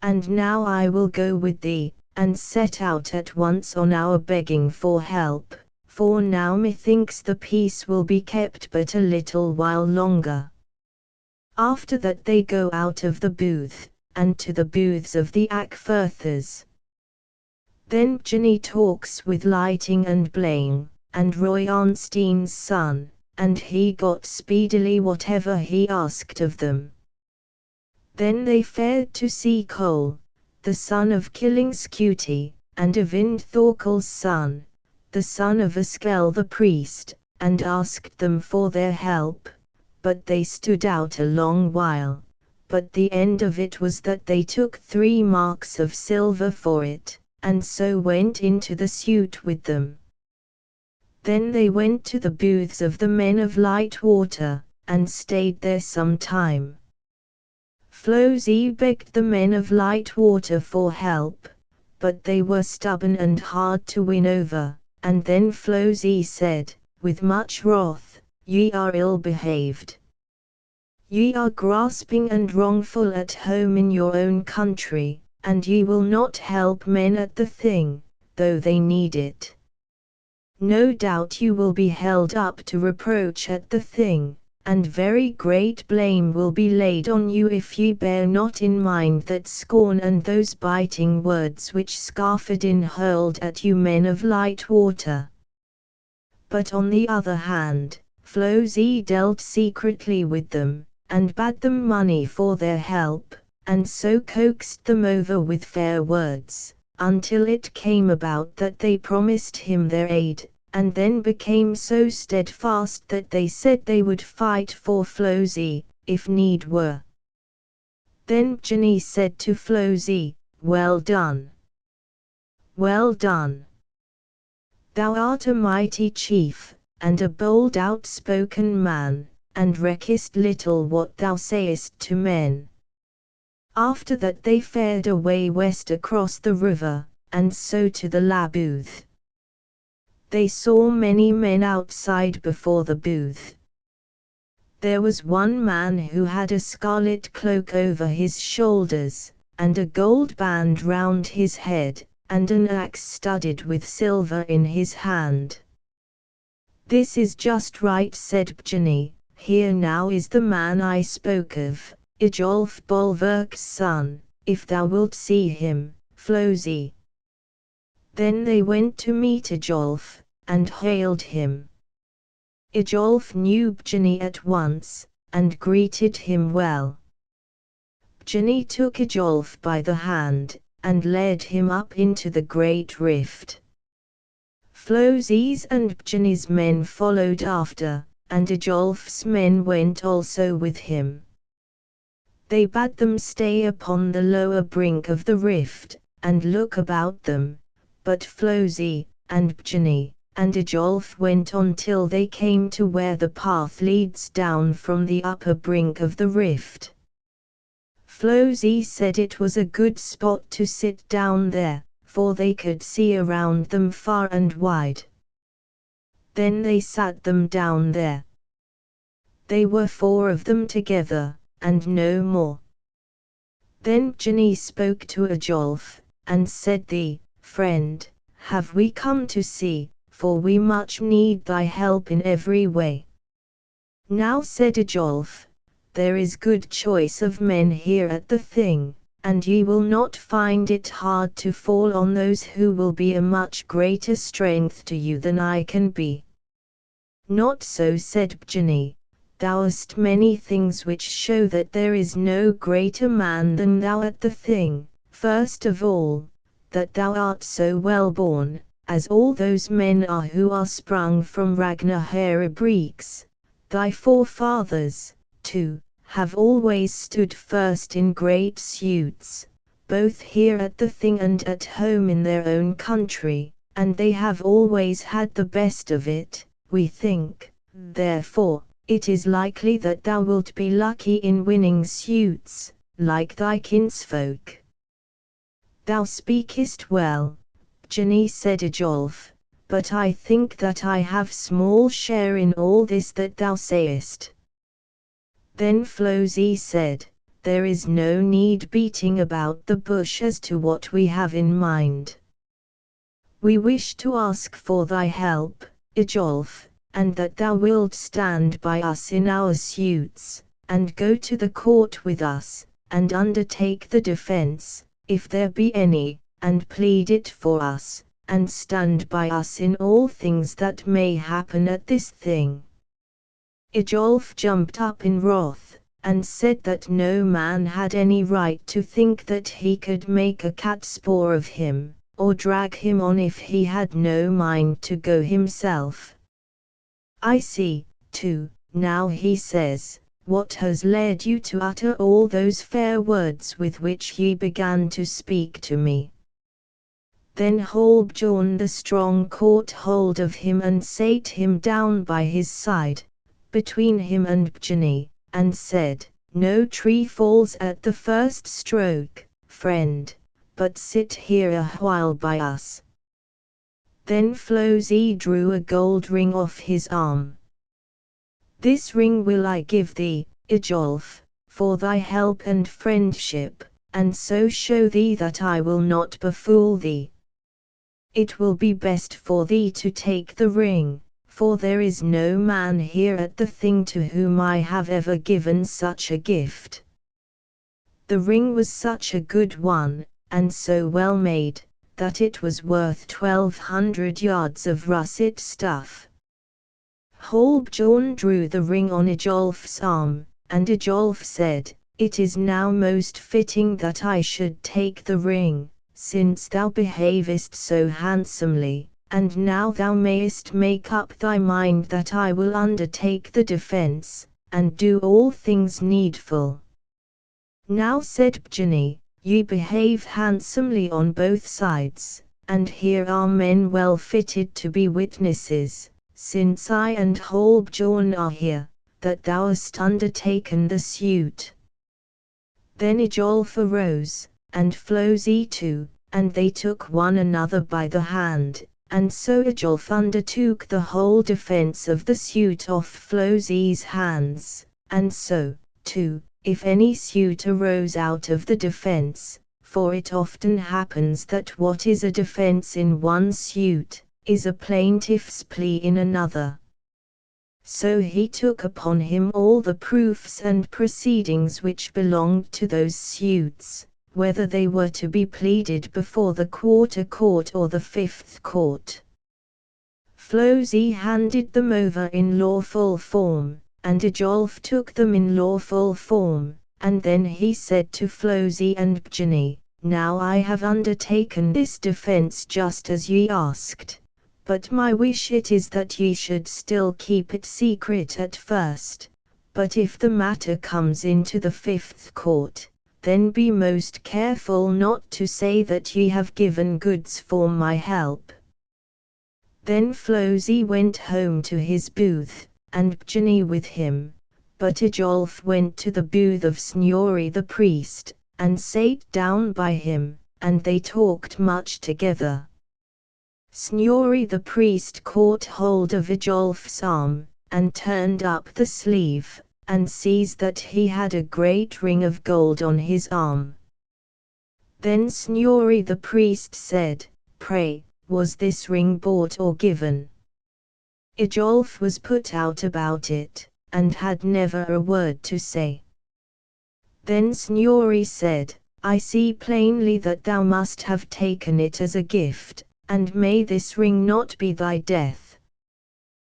And now I will go with thee, and set out at once on our begging for help, for now methinks the peace will be kept but a little while longer. After that they go out of the booth, and to the booths of the Ackfirthers. Then Ginny talks with Lighting and Blame, and Roy Arnstein's son, and he got speedily whatever he asked of them. Then they fared to see Cole, the son of Killingscutie, and Evind Thorkel's son, the son of Askel the priest, and asked them for their help, but they stood out a long while, but the end of it was that they took 3 marks of silver for it, and so went into the suit with them. Then they went to the booths of the men of Lightwater, and stayed there some time. Flosie begged the men of Lightwater for help, but they were stubborn and hard to win over, and then Flosie said, with much wrath, "Ye are ill-behaved. Ye are grasping and wrongful at home in your own country, and ye will not help men at the thing, though they need it. No doubt you will be held up to reproach at the thing, and very great blame will be laid on you if ye bear not in mind that scorn and those biting words which Scarfedin hurled at you men of Lightwater." But on the other hand, Flosie dealt secretly with them, and bade them money for their help, and so coaxed them over with fair words, until it came about that they promised him their aid, and then became so steadfast that they said they would fight for Flosie, if need were. Then Ginny said to Flosie, "Well done. Well done. Thou art a mighty chief, and a bold outspoken man, and reckest little what thou sayest to men." After that they fared away west across the river, and so to the La booth. They saw many men outside before the booth. There was one man who had a scarlet cloak over his shoulders, and a gold band round his head, and an axe studded with silver in his hand. "This is just right," said Ginny. "Here now is the man I spoke of, Ijolf Bolverk's son, if thou wilt see him, Flosie." Then they went to meet Ijolf, and hailed him. Ijolf knew Ginny at once, and greeted him well. Ginny took Ijolf by the hand, and led him up into the great rift. Flosie's and Ginny's men followed after, and Ijolf's men went also with him. They bade them stay upon the lower brink of the rift, and look about them, but Flosie, and Ginny, and Ijolf went on till they came to where the path leads down from the upper brink of the rift. Flosie said it was a good spot to sit down there, for they could see around them far and wide. Then they sat them down there. They were 4 of them together, and no more. Then Ginny spoke to Ijolf, and said, "Thee, friend, have we come to see, for we much need thy help in every way." "Now," said Ijolf, "there is good choice of men here at the thing, and ye will not find it hard to fall on those who will be a much greater strength to you than I can be." "Not so," said Ginny, "thou hast many things which show that there is no greater man than thou at the thing. First of all, that thou art so well born, as all those men are who are sprung from Ragnar Herebreeks, thy forefathers, too, have always stood first in great suits, both here at the thing and at home in their own country, and they have always had the best of it, we think. Therefore, it is likely that thou wilt be lucky in winning suits, like thy kinsfolk." "Thou speakest well," Ginny said Ijolf, "but I think that I have small share in all this that thou sayest." Then Flosie said, "There is no need beating about the bush as to what we have in mind. We wish to ask for thy help, Ijolf, and that thou wilt stand by us in our suits, and go to the court with us, and undertake the defense, if there be any, and plead it for us, and stand by us in all things that may happen at this thing. Ajolf jumped up in wrath, and said that no man had any right to think that he could make a catspaw of him, or drag him on if he had no mind to go himself. I see, too, now he says, what has led you to utter all those fair words with which ye began to speak to me. Then Halbjorn the strong caught hold of him and sate him down by his side, between him and Bjani, and said, No tree falls at the first stroke, friend, but sit here a while by us. Then Flosi drew a gold ring off his arm. This ring will I give thee, Ajolf, for thy help and friendship, and so show thee that I will not befool thee. It will be best for thee to take the ring, for there is no man here at the thing to whom I have ever given such a gift. The ring was such a good one, and so well made, that it was worth 1,200 yards of russet stuff. Halbjorn drew the ring on Ajolf's arm, and Ajolf said, It is now most fitting that I should take the ring, since thou behavest so handsomely, and now thou mayest make up thy mind that I will undertake the defense, and do all things needful. Now said Bjani, ye behave handsomely on both sides, and here are men well fitted to be witnesses, since I and Halbjorn are here, that thou hast undertaken the suit. Then Ajolf arose, and Flosi too, and they took one another by the hand, and so Ajolf undertook the whole defense of the suit off Flosi's hands, and so, too, if any suit arose out of the defense, for it often happens that what is a defense in one suit, is a plaintiff's plea in another. So he took upon him all the proofs and proceedings which belonged to those suits, whether they were to be pleaded before the Quarter Court or the Fifth Court. Flosi handed them over in lawful form, and Ajolf took them in lawful form, and then he said to Flosi and Bjani, Now I have undertaken this defense just as ye asked, but my wish it is that ye should still keep it secret at first, but if the matter comes into the Fifth Court, then be most careful not to say that ye have given goods for my help. Then Flosi went home to his booth, and Bjani with him, but Ajolf went to the booth of Snorri the priest, and sate down by him, and they talked much together. Snorri the priest caught hold of Ajolf's arm, and turned up the sleeve, and sees that he had a great ring of gold on his arm. Then Snorri the priest said, Pray, was this ring bought or given? Ajolf was put out about it, and had never a word to say. Then Snorri said, I see plainly that thou must have taken it as a gift, and may this ring not be thy death.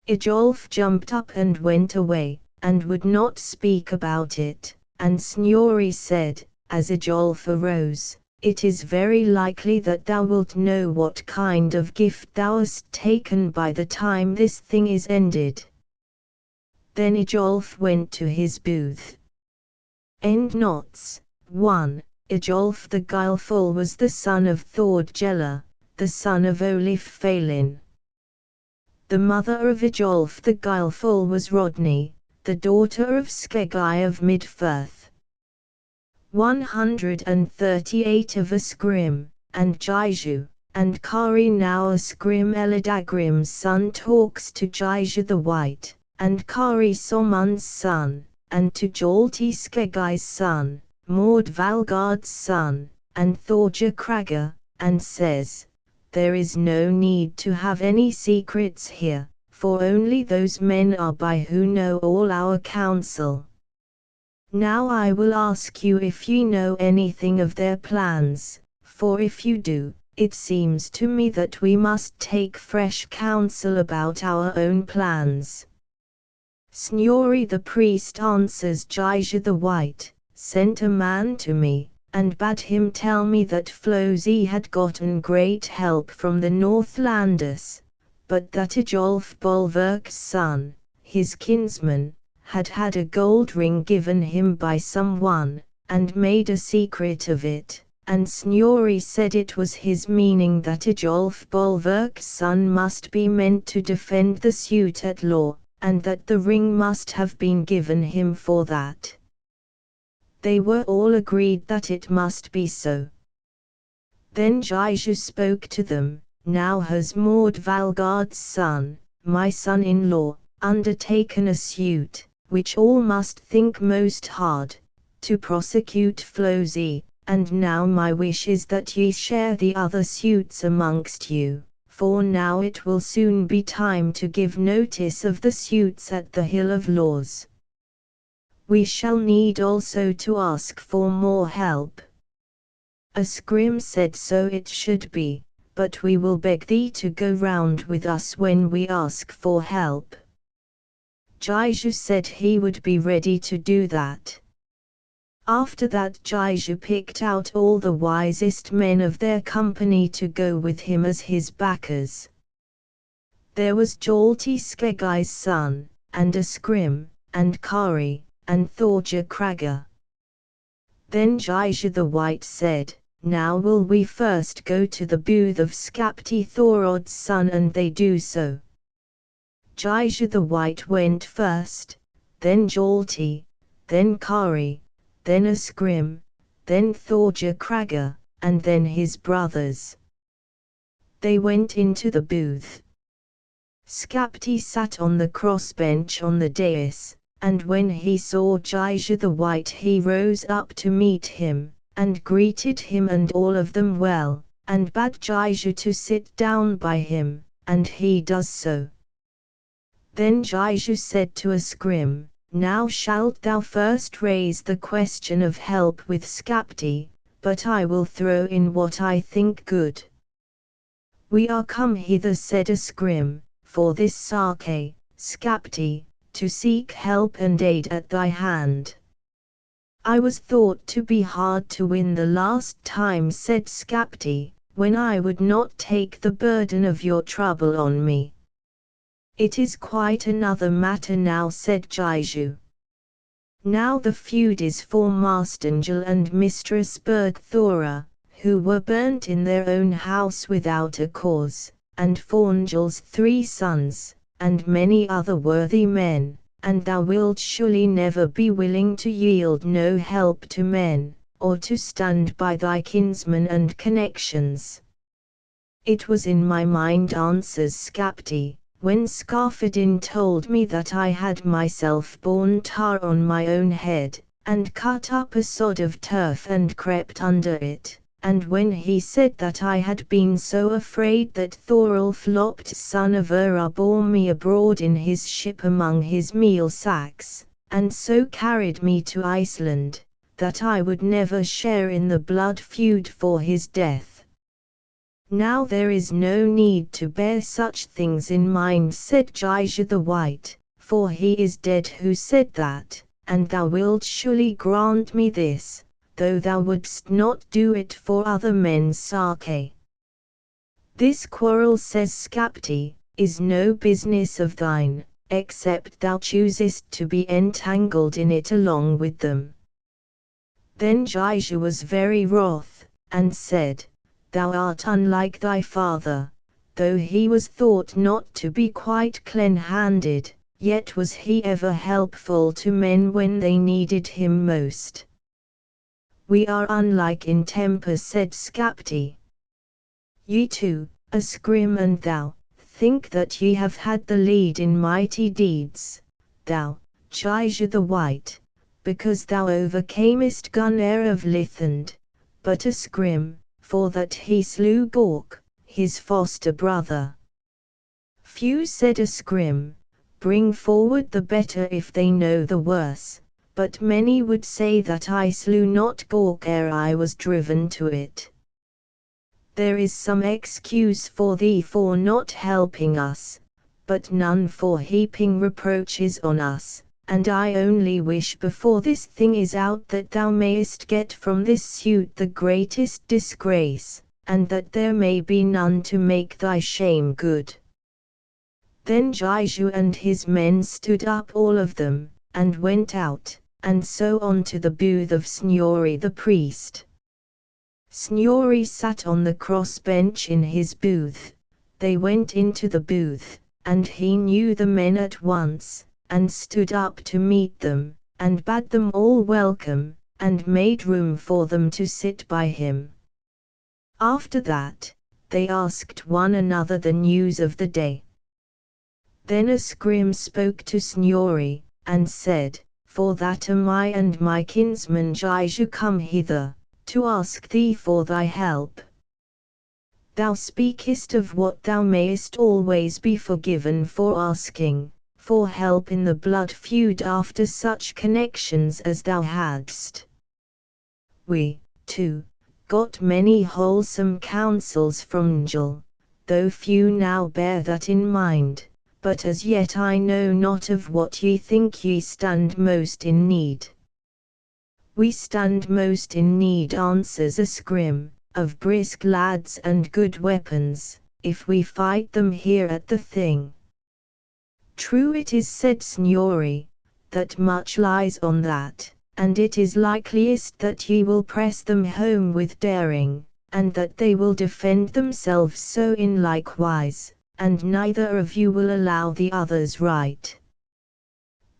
Ajolf jumped up and went away, and would not speak about it, and Snorri said, as Ajolf arose, It is very likely that thou wilt know what kind of gift thou hast taken by the time this thing is ended. Then Ajolf went to his booth. Endnots. 1. Ajolf the Guileful was the son of Thordgella, the son of Olif Phalin. The mother of Ajolf the Guileful was Rodney, the daughter of Skeggi of Midfirth. 138 of Asgrim, and Jaiju, and Kari now Asgrim Eladagrim's son talks to Jaiju the White, and Kari Somund's son, and to Jalti Skeggi's son, Maud Valgard's son, and Thorja Kraga, and says, There is no need to have any secrets here, for only those men are by who know all our counsel. Now I will ask you if ye know anything of their plans, for if you do, it seems to me that we must take fresh counsel about our own plans. Snorri the priest answers, Jaisu the White sent a man to me, and bade him tell me that Flosi had gotten great help from the Northlanders, but that Ajolf Bolverk's son, his kinsman, had had a gold ring given him by someone, and made a secret of it, and Snorri said it was his meaning that Ajolf Bolverk's son must be meant to defend the suit at law, and that the ring must have been given him for that. They were all agreed that it must be so. Then Jaisu spoke to them, Now has Maud Valgard's son, my son-in-law, undertaken a suit, which all must think most hard, to prosecute Flosi, and now my wish is that ye share the other suits amongst you, for now it will soon be time to give notice of the suits at the Hill of Laws. We shall need also to ask for more help. Asgrim said, So it should be, but we will beg thee to go round with us when we ask for help. Jaisu said he would be ready to do that. After that Jaisu picked out all the wisest men of their company to go with him as his backers. There was Jalti Skegai's son, and Asgrim, and Kari, and Thorja Kraga. Then Jaisu the White said, Now will we first go to the booth of Skapti Thorod's son, and they do so. Jaisu the White went first, then Jalti, then Kari, then Asgrim, then Thorja Kraga, and then his brothers. They went into the booth. Skapti sat on the crossbench on the dais, and when he saw Jaisu the White he rose up to meet him, and greeted him and all of them well, and bade Jaisu to sit down by him, and he does so. Then Jaisu said to Asgrim, Now shalt thou first raise the question of help with Skapti, but I will throw in what I think good. We are come hither, said Asgrim, for this Sake, Skapti, to seek help and aid at thy hand. I was thought to be hard to win the last time, said Skapti, when I would not take the burden of your trouble on me. It is quite another matter now, said Jaisu. Now the feud is for Master Njal and Mistress Bergthora, who were burnt in their own house without a cause, and for Njal's 3 sons, and many other worthy men, and thou wilt surely never be willing to yield no help to men, or to stand by thy kinsmen and connections. It was in my mind, answers Skapti, when Skarfadin told me that I had myself borne tar on my own head, and cut up a sod of turf and crept under it, and when he said that I had been so afraid that Thorolf Lopt son of Ura bore me abroad in his ship among his meal sacks, and so carried me to Iceland, that I would never share in the blood feud for his death. Now there is no need to bear such things in mind, said Jaisu the White, for he is dead who said that, and thou wilt surely grant me this, though thou wouldst not do it for other men's sake. This quarrel, says Skapti, is no business of thine, except thou choosest to be entangled in it along with them. Then Jaisu was very wroth, and said, Thou art unlike thy father, though he was thought not to be quite clean-handed, yet was he ever helpful to men when they needed him most. We are unlike in temper, said Skapti. Ye two, Asgrim and thou, think that ye have had the lead in mighty deeds, thou, Jaisu the White, because thou overcamest Gunnar of Lithend, but Asgrim, for that he slew Gork, his foster brother. Few, said Asgrim, bring forward the better if they know the worse, but many would say that I slew not Gork ere I was driven to it. There is some excuse for thee for not helping us, but none for heaping reproaches on us, and I only wish before this thing is out that thou mayest get from this suit the greatest disgrace, and that there may be none to make thy shame good. Then Jiju and his men stood up all of them, and went out, and so on to the booth of Snorri the priest. Snorri sat on the cross-bench in his booth. They went into the booth, and he knew the men at once, and stood up to meet them, and bade them all welcome, and made room for them to sit by him. After that, they asked one another the news of the day. Then a scrim spoke to Snorri, and said, For that am I and my kinsman Jiju come hither, to ask thee for thy help. Thou speakest of what thou mayest always be forgiven for asking, for help in the blood feud after such connections as thou hadst. We, too, got many wholesome counsels from Njal, though few now bear that in mind, but as yet I know not of what ye think ye stand most in need. We stand most in need, answers a scrim, of brisk lads and good weapons, if we fight them here at the thing. True it is, said Snorri, that much lies on that, and it is likeliest that ye will press them home with daring, and that they will defend themselves so in likewise, and neither of you will allow the others right.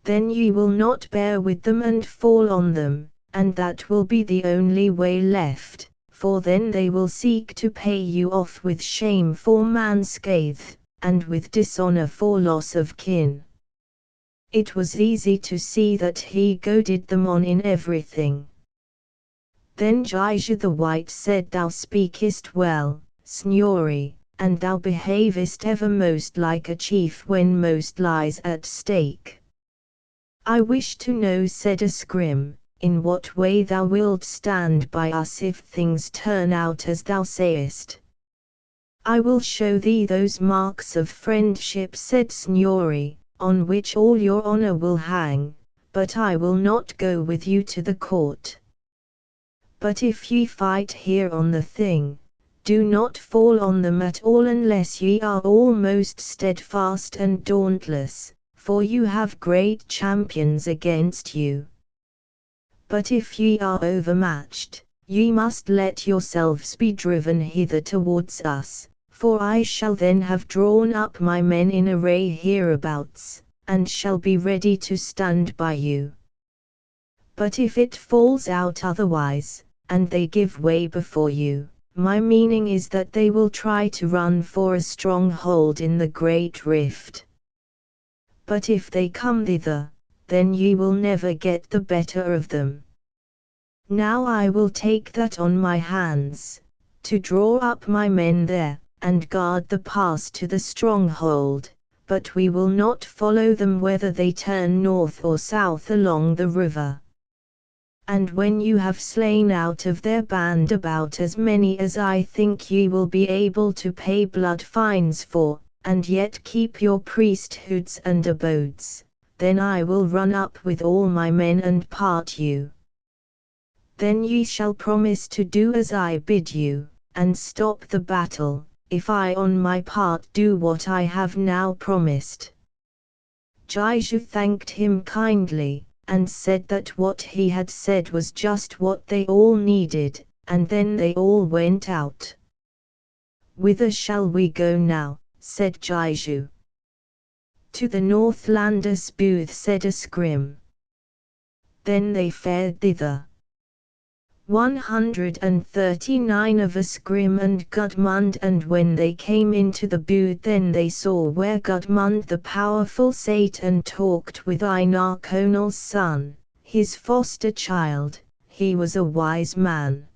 Then ye will not bear with them and fall on them, and that will be the only way left, for then they will seek to pay you off with shame for manscathe, and with dishonor for loss of kin. It was easy to see that he goaded them on in everything. Then Jiju the White said, Thou speakest well, Snorri, and thou behavest ever most like a chief when most lies at stake. I wish to know, said a scrim, in what way thou wilt stand by us if things turn out as thou sayest. I will show thee those marks of friendship, said Snorri, on which all your honor will hang, but I will not go with you to the court. But if ye fight here on the thing, do not fall on them at all unless ye are all most steadfast and dauntless, for you have great champions against you. But if ye are overmatched, ye must let yourselves be driven hither towards us, for I shall then have drawn up my men in array hereabouts, and shall be ready to stand by you. But if it falls out otherwise, and they give way before you, my meaning is that they will try to run for a stronghold in the great rift. But if they come thither, then ye will never get the better of them. Now I will take that on my hands, to draw up my men there, and guard the pass to the stronghold, but we will not follow them whether they turn north or south along the river. And when you have slain out of their band about as many as I think ye will be able to pay blood fines for, and yet keep your priesthoods and abodes, then I will run up with all my men and part you. Then ye shall promise to do as I bid you, and stop the battle, if I on my part do what I have now promised. Jiju thanked him kindly, and said that what he had said was just what they all needed, and then they all went out. Whither shall we go now? Said Jiju. To the Northlanders' booth, said a scrim. Then they fared thither. 139 of a scrim and Gudmund, and when they came into the booth then they saw where Gudmund the powerful sate and talked with Einar Conal's son, his foster child. He was a wise man.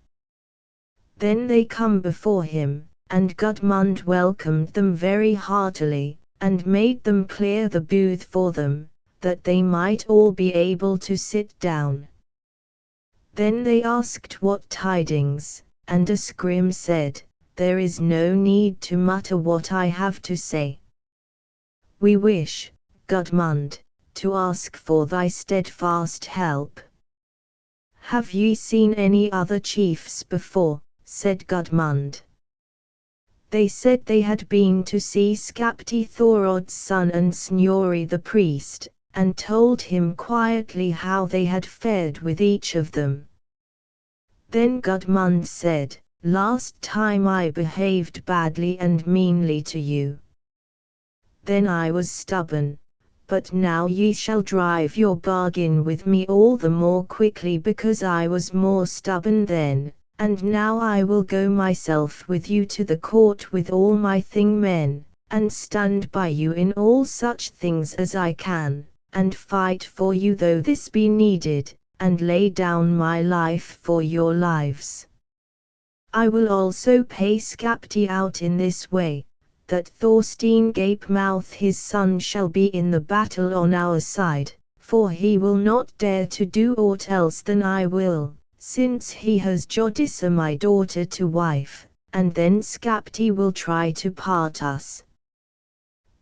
Then they come before him, and Gudmund welcomed them very heartily, and made them clear the booth for them, that they might all be able to sit down. Then they asked what tidings, and a scrim said, "There is no need to mutter what I have to say. We wish, Gudmund, to ask for thy steadfast help." "Have ye seen any other chiefs before?" said Gudmund. They said they had been to see Skapti Thorod's son and Snorri the priest, and told him quietly how they had fared with each of them. Then Gudmund said, "Last time I behaved badly and meanly to you. Then I was stubborn, but now ye shall drive your bargain with me all the more quickly because I was more stubborn then, and now I will go myself with you to the court with all my Thing men, and stand by you in all such things as I can, and fight for you though this be needed, and lay down my life for your lives. I will also pay Skapti out in this way, that Thorstein Gapemouth his son shall be in the battle on our side, for he will not dare to do aught else than I will, since he has Jodissa my daughter to wife, and then Skapti will try to part us."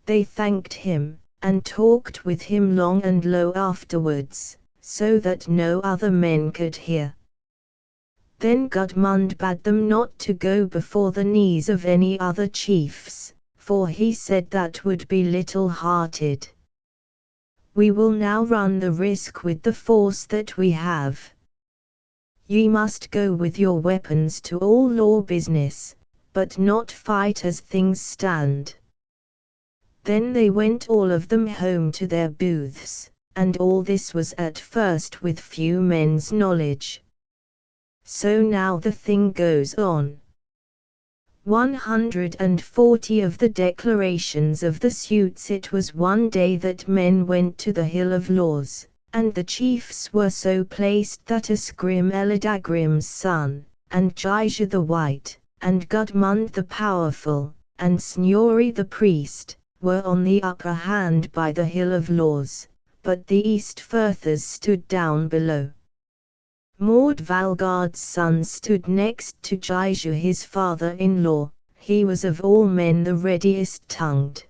They thanked him, and talked with him long and low afterwards, so that no other men could hear. Then Gudmund bade them not to go before the knees of any other chiefs, for he said that would be little-hearted. "We will now run the risk with the force that we have. Ye must go with your weapons to all law business, but not fight as things stand." Then they went all of them home to their booths, and all this was at first with few men's knowledge. So now the thing goes on. 140 of the declarations of the suits. It was one day that men went to the Hill of Laws, and the chiefs were so placed that Asgrim Eladagrim's son, and Jaija the White, and Gudmund the Powerful, and Snorri the Priest, were on the upper hand by the Hill of Laws, but the Eastfirthers stood down below. Maud Valgard's son stood next to Jaija his father-in-law. He was of all men the readiest-tongued.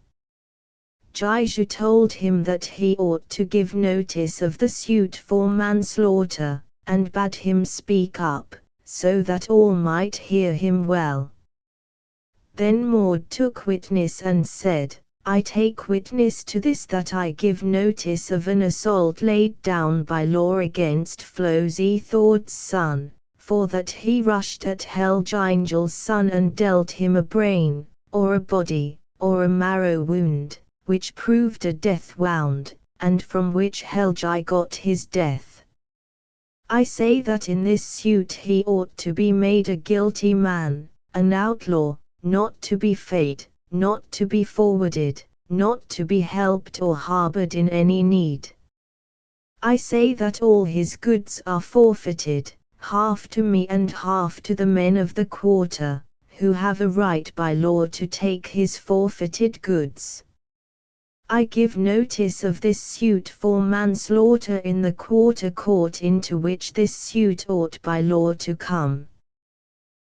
Jaija told him that he ought to give notice of the suit for manslaughter, and bade him speak up, so that all might hear him well. Then Maud took witness and said, "I take witness to this that I give notice of an assault laid down by law against Flosi Thord's son, for that he rushed at Helgingel's son and dealt him a brain, or a body, or a marrow wound, which proved a death wound, and from which Helgi got his death. I say that in this suit he ought to be made a guilty man, an outlaw, not to be fayed, not to be forwarded, not to be helped or harbored in any need. I say that all his goods are forfeited, half to me and half to the men of the quarter, who have a right by law to take his forfeited goods. I give notice of this suit for manslaughter in the quarter court into which this suit ought by law to come.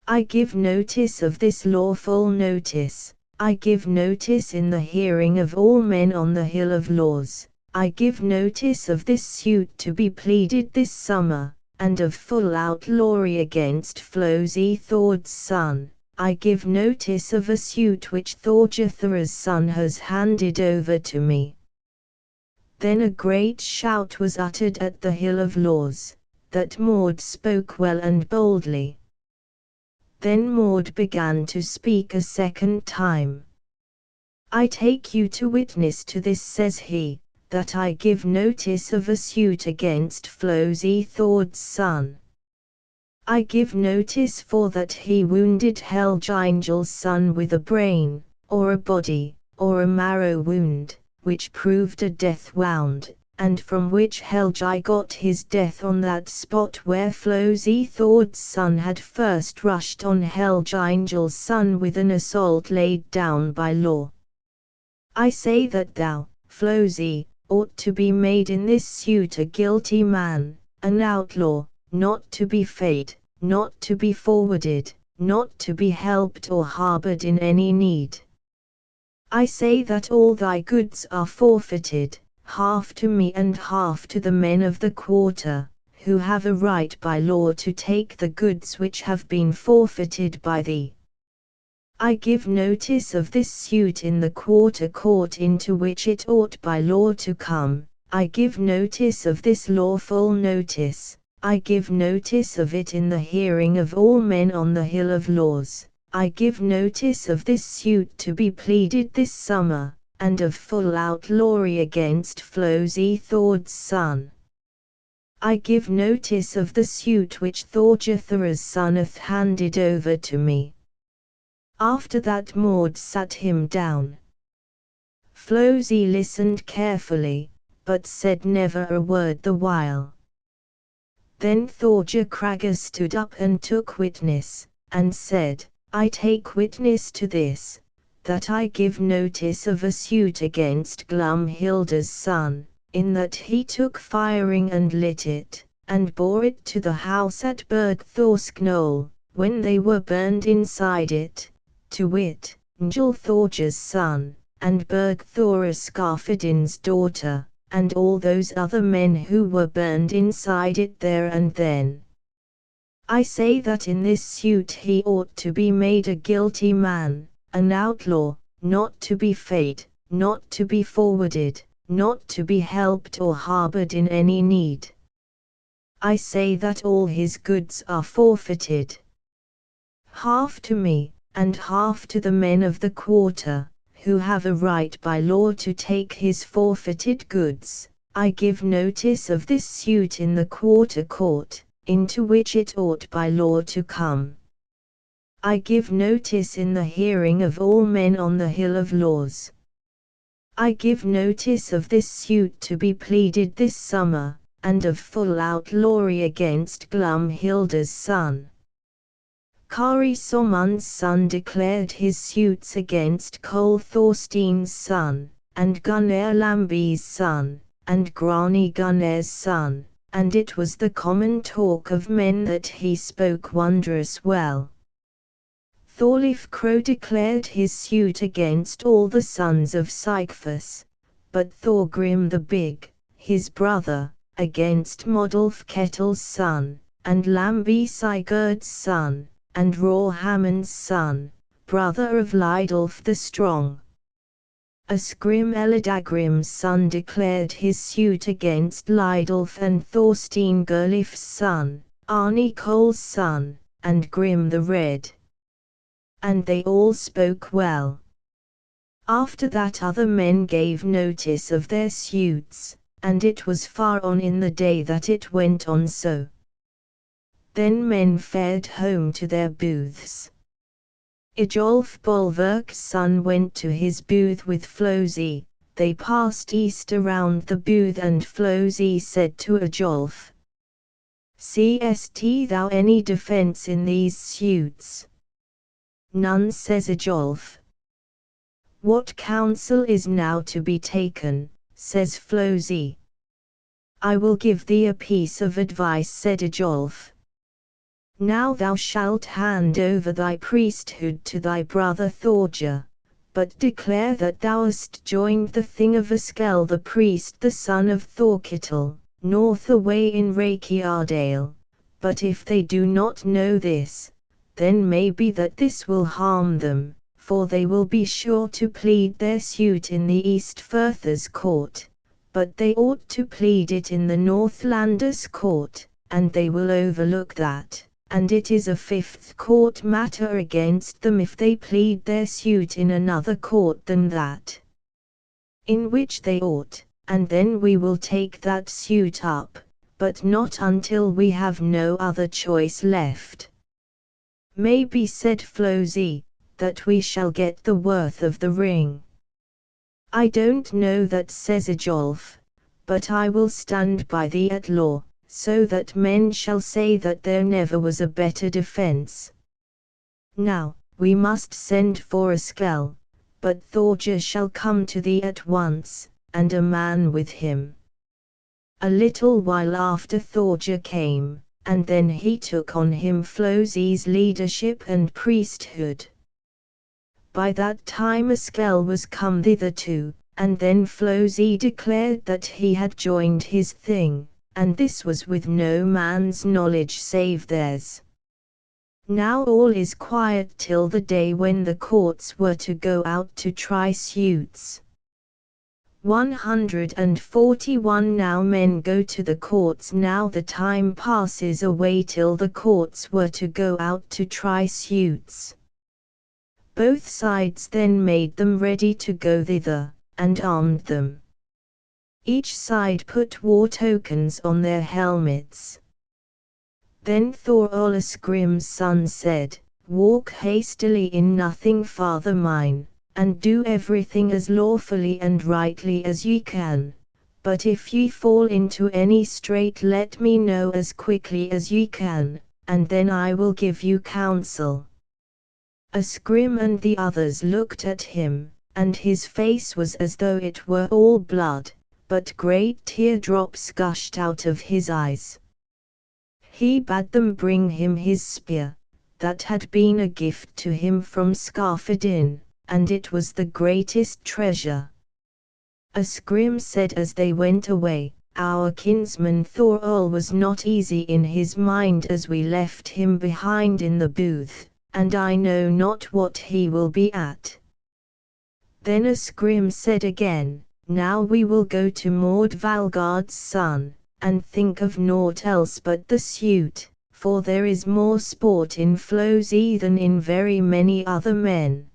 I give notice of this lawful notice. I give notice in the hearing of all men on the Hill of Laws. I give notice of this suit to be pleaded this summer, and of full outlawry against Flosi Thord's son. I give notice of a suit which Thorgethra's son has handed over to me." Then a great shout was uttered at the Hill of Laws, that Maud spoke well and boldly. Then Maud began to speak a second time. "I take you to witness to this," says he, "that I give notice of a suit against Flosi Thord's son. I give notice for that he wounded Helgingel's son with a brain, or a body, or a marrow wound, which proved a death wound, and from which Helgi got his death on that spot where Flosi Thord's son had first rushed on Helgingel's son with an assault laid down by law. I say that thou, Flosi, ought to be made in this suit a guilty man, an outlaw, not to be fed, not to be forwarded, not to be helped or harbored in any need. I say that all thy goods are forfeited, half to me and half to the men of the quarter, who have a right by law to take the goods which have been forfeited by thee. I give notice of this suit in the quarter court into which it ought by law to come. I give notice of this lawful notice. I give notice of it in the hearing of all men on the hill of laws. I give notice of this suit to be pleaded this summer, and of full outlawry against Flosi Thord's son. I give notice of the suit which Thorgethora's son hath handed over to me. After that Maud sat him down. Flosi listened carefully, but said never a word the while. Then Thorgekragger stood up and took witness, and said, I take witness to this, that I give notice of a suit against Glumhilda's son, in that he took firing and lit it, and bore it to the house at Bergthorsknoll, when they were burned inside it, to wit, Njal Thorge's son, and Bergthora Skarfedin's daughter, and all those other men who were burned inside it there and then. I say that in this suit he ought to be made a guilty man, an outlaw, not to be fed, not to be forwarded, not to be helped or harbored in any need. I say that all his goods are forfeited. Half to me, and half to the men of the quarter, who have a right by law to take his forfeited goods. I give notice of this suit in the quarter court, into which it ought by law to come. I give notice in the hearing of all men on the hill of laws. I give notice of this suit to be pleaded this summer, and of full outlawry against Glumhilda's son. Kari Somund's son declared his suits against Kol Thorstein's son, and Gunnar Lambi's son, and Grani Gunnar's son, and it was the common talk of men that he spoke wondrous well. Thorleif Crow declared his suit against all the sons of Sigfus, but Thorgrim the Big, his brother, against Modulf Ketil's son, and Lambi Sigurd's son, and Rawhamund's son, brother of Lidulf the Strong. Asgrim Eladagrim's son declared his suit against Lidulf and Thorstein Gerlif's son, Arni Cole's son, and Grim the Red. And they all spoke well. After that other men gave notice of their suits, and it was far on in the day that it went on so. Then men fared home to their booths. Ejolf Bolverk's son went to his booth with Flosi. They passed east around the booth, and Flosi said to Ejolf, "Seest thou any defence in these suits?" "None," says Ejolf. "What counsel is now to be taken?" says Flosi. "I will give thee a piece of advice," said Ejolf. "Now thou shalt hand over thy priesthood to thy brother Thorger, but declare that thou hast joined the thing of Askel the priest, the son of Thorketil, north away in Reykjadale. But if they do not know this, then may be that this will harm them, for they will be sure to plead their suit in the Eastfirthers court, but they ought to plead it in the Northlanders court, and they will overlook that. And it is a fifth court matter against them if they plead their suit in another court than that in which they ought, and then we will take that suit up, but not until we have no other choice left." "Maybe," said Flosi, "that we shall get the worth of the ring." "I don't know that," says Ejolf, "but I will stand by thee at law, so that men shall say that there never was a better defence. Now, we must send for Askel, but Thorger shall come to thee at once, and a man with him. A little while after Thorja came, and then he took on him Flozi's leadership and priesthood. By that time Askel was come thither too, and then Flozi declared that he had joined his thing, and this was with no man's knowledge save theirs. Now all is quiet till the day when the courts were to go out to try suits. 141 Now men go to the courts. Now the time passes away till the courts were to go out to try suits. Both sides then made them ready to go thither, and armed them. Each side put war tokens on their helmets. Then Thorol Asgrim's son said, Walk hastily in nothing farther mine, and do everything as lawfully and rightly as ye can, but if ye fall into any strait let me know as quickly as ye can, and then I will give you counsel. Asgrim and the others looked at him, and his face was as though it were all blood, but great teardrops gushed out of his eyes. He bade them bring him his spear, that had been a gift to him from Skarfadin, and it was the greatest treasure. Asgrim said as they went away, Our kinsman Thorol was not easy in his mind as we left him behind in the booth, and I know not what he will be at. Then Asgrim said again, Now we will go to Mord Valgard's son, and think of naught else but the suit, for there is more sport in Flozi than in very many other men.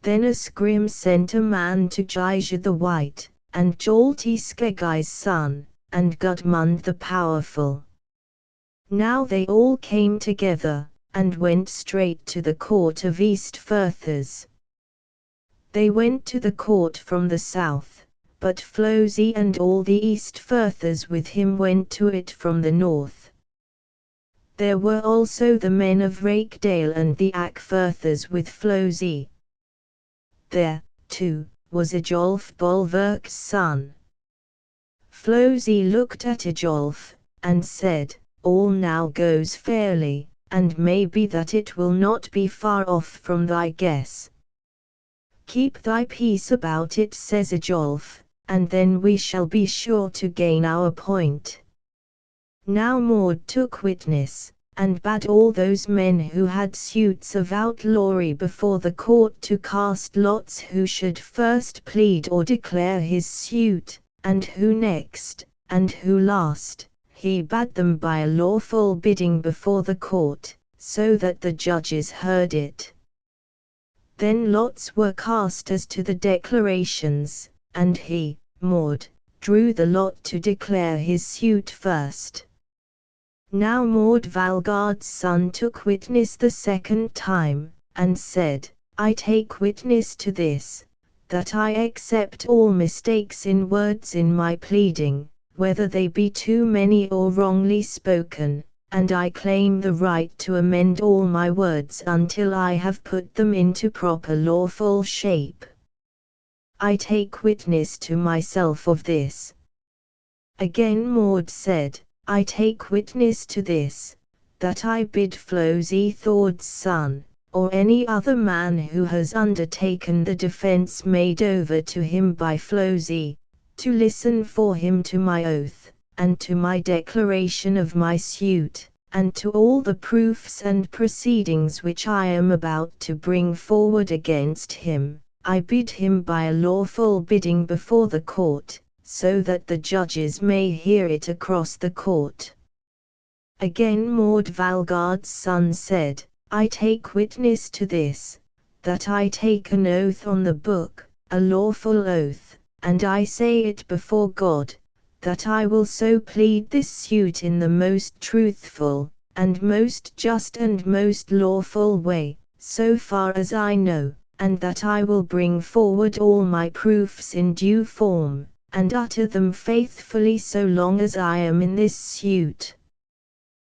Then Asgrim sent a man to Jaija the White, and Jolti Skegai's son, and Gudmund the Powerful. Now they all came together, and went straight to the court of Eastfirthers. They went to the court from the south, but Flozi and all the Eastfirthers with him went to it from the north. There were also the men of Rakedale and the Ackfirthers with Flozi. There, too, was Ajolf Bolverk's son. Flozi looked at Ajolf, and said, All now goes fairly, and may be that it will not be far off from thy guess. Keep thy peace about it, says Ajolf, and then we shall be sure to gain our point. Now Mord took witness, and bade all those men who had suits of outlawry before the court to cast lots who should first plead or declare his suit, and who next, and who last. He bade them by a lawful bidding before the court, so that the judges heard it. Then lots were cast as to the declarations, and he, Mord, drew the lot to declare his suit first. Now Mord Valgard's son took witness the second time, and said, I take witness to this, that I accept all mistakes in words in my pleading, whether they be too many or wrongly spoken, and I claim the right to amend all my words until I have put them into proper lawful shape. I take witness to myself of this. Again Mord said, I take witness to this, that I bid Flozi Thord's son, or any other man who has undertaken the defence made over to him by Flozi, to listen for him to my oath, and to my declaration of my suit, and to all the proofs and proceedings which I am about to bring forward against him. I bid him by a lawful bidding before the court, so that the judges may hear it across the court. Again Mord Valgard's son said, I take witness to this, that I take an oath on the book, a lawful oath, and I say it before God, that I will so plead this suit in the most truthful, and most just and most lawful way, so far as I know, and that I will bring forward all my proofs in due form, and utter them faithfully so long as I am in this suit.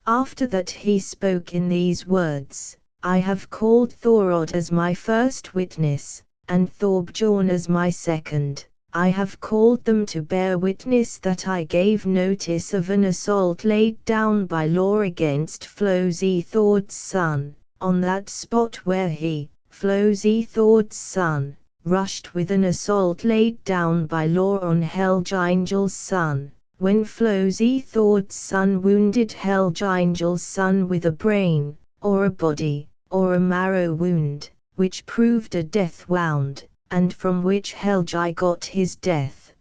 After that he spoke in these words, I have called Thorod as my first witness, and Thorbjorn as my second, I have called them to bear witness that I gave notice of an assault laid down by law against Flosi Thord's son, on that spot where he, Flosi Thord's son, rushed with an assault laid down by law on Helgingel's son, when Flosi Thord's son wounded Helgingel's son with a brain, or a body, or a marrow wound, which proved a death wound, and from which Helgi got his death.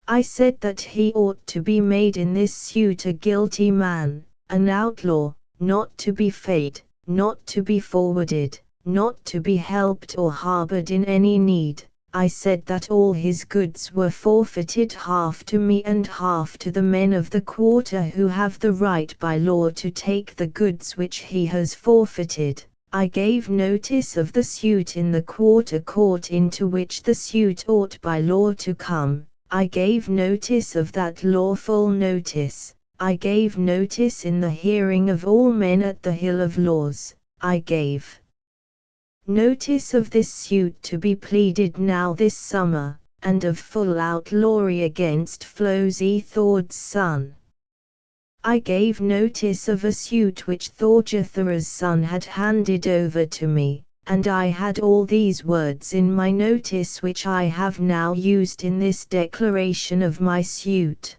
I said that he ought to be made in this suit a guilty man, an outlaw, not to be fed, not to be forwarded, not to be helped or harbored in any need. I said that all his goods were forfeited, half to me and half to the men of the quarter who have the right by law to take the goods which he has forfeited. I gave notice of the suit in the quarter court into which the suit ought by law to come. I gave notice of that lawful notice. I gave notice in the hearing of all men at the Hill of Laws. I gave notice of this suit to be pleaded now this summer, and of full outlawry against Flosi Thord's son. I gave notice of a suit which Thorgether's son had handed over to me, and I had all these words in my notice which I have now used in this declaration of my suit.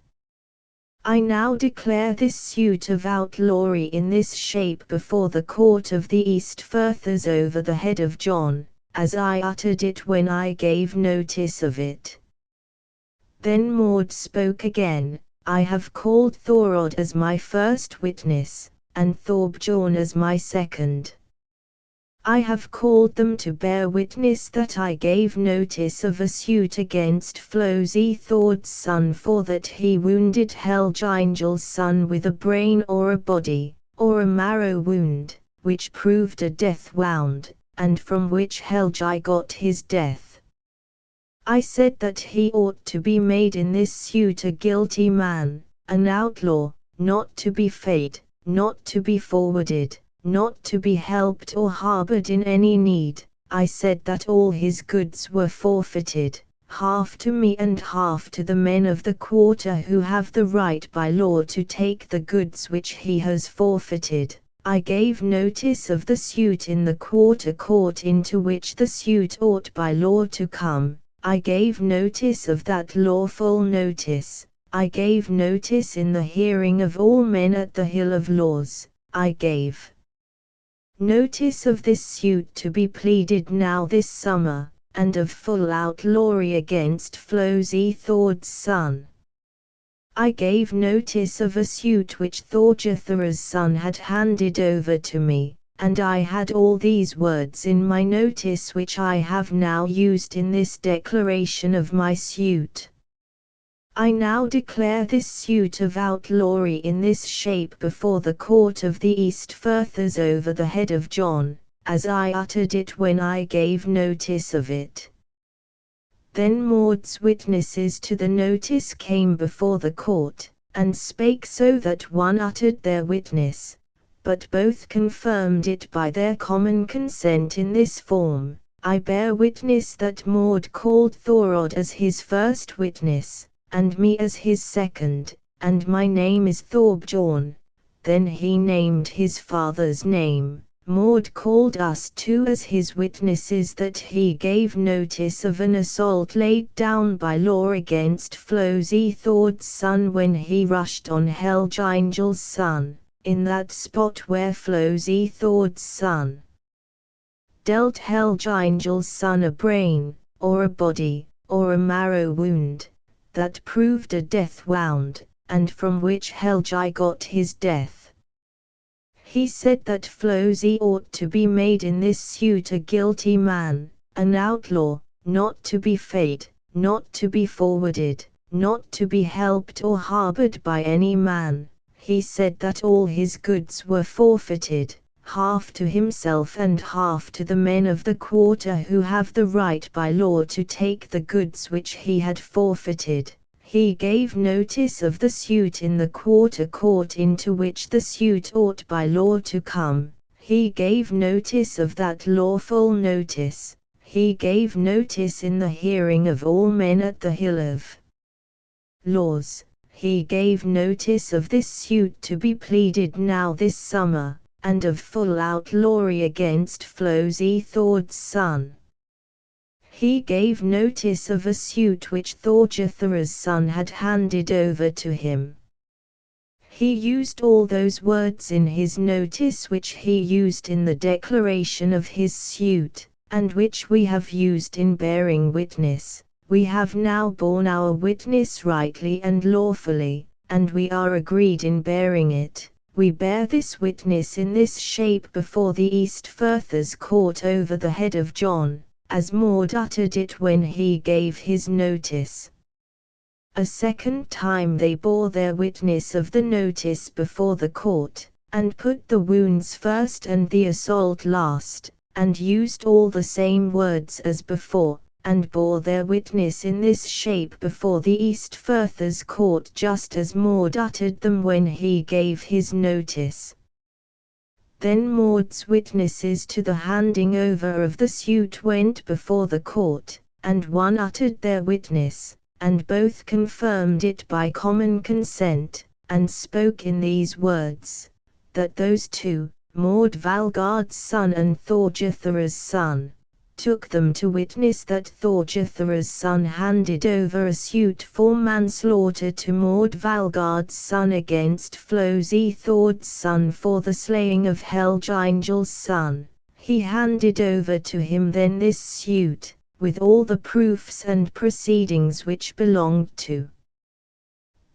I now declare this suit of outlawry in this shape before the court of the East Firthers over the head of John, as I uttered it when I gave notice of it. Then Maud spoke again. I have called Thorod as my first witness, and Thorbjorn as my second. I have called them to bear witness that I gave notice of a suit against Flosi Thord's son for that he wounded Helgingel's son with a brain or a body, or a marrow wound, which proved a death wound, and from which Helgi got his death. I said that he ought to be made in this suit a guilty man, an outlaw, not to be fed, not to be forwarded, not to be helped or harbored in any need. I said that all his goods were forfeited, half to me and half to the men of the quarter who have the right by law to take the goods which he has forfeited. I gave notice of the suit in the quarter court into which the suit ought by law to come. I gave notice of that lawful notice. I gave notice in the hearing of all men at the Hill of Laws. I gave notice of this suit to be pleaded now this summer, and of full outlawry against Flosi Thord's son. I gave notice of a suit which Thorgether's son had handed over to me, and I had all these words in my notice which I have now used in this declaration of my suit. I now declare this suit of outlawry in this shape before the court of the East Firthers over the head of John, as I uttered it when I gave notice of it. Then Maud's witnesses to the notice came before the court, and spake so that one uttered their witness, but both confirmed it by their common consent in this form. I bear witness that Maud called Thorod as his first witness, and me as his second, and my name is Thorbjorn. Then he named his father's name. Maud called us two as his witnesses that he gave notice of an assault laid down by law against Flosi Thord's son when he rushed on Helgingel's son, in that spot where Flosi Thord's son dealt Helgingel's son a brain, or a body, or a marrow wound, that proved a death wound, and from which Helgi got his death. He said that Flosi ought to be made in this suit a guilty man, an outlaw, not to be fed, not to be forwarded, not to be helped or harbored by any man. He said that all his goods were forfeited, half to himself and half to the men of the quarter who have the right by law to take the goods which he had forfeited. He gave notice of the suit in the quarter court into which the suit ought by law to come. He gave notice of that lawful notice. he gave notice in the hearing of all men at the Hill of Laws. He gave notice of this suit to be pleaded now this summer, and of full outlawry against Flosi Thord's son. He gave notice of a suit which Thorgethora's son had handed over to him. He used all those words in his notice which he used in the declaration of his suit, and which we have used in bearing witness. We have now borne our witness rightly and lawfully, and we are agreed in bearing it. We bear this witness in this shape before the East Firthers Court over the head of John, as Maud uttered it when he gave his notice. A second time they bore their witness of the notice before the court, and put the wounds first and the assault last, and used all the same words as before, and bore their witness in this shape before the East Firthers Court just as Maud uttered them when he gave his notice. Then Maud's witnesses to the handing over of the suit went before the court, and one uttered their witness, and both confirmed it by common consent, and spoke in these words, that those two, Maud Valgard's son and Thorgethora's son, took them to witness that Thorgethora's son handed over a suit for manslaughter to Maud Valgard's son against Flosi Thord's son for the slaying of Helge Njal's son. He handed over to him then this suit, with all the proofs and proceedings which belonged to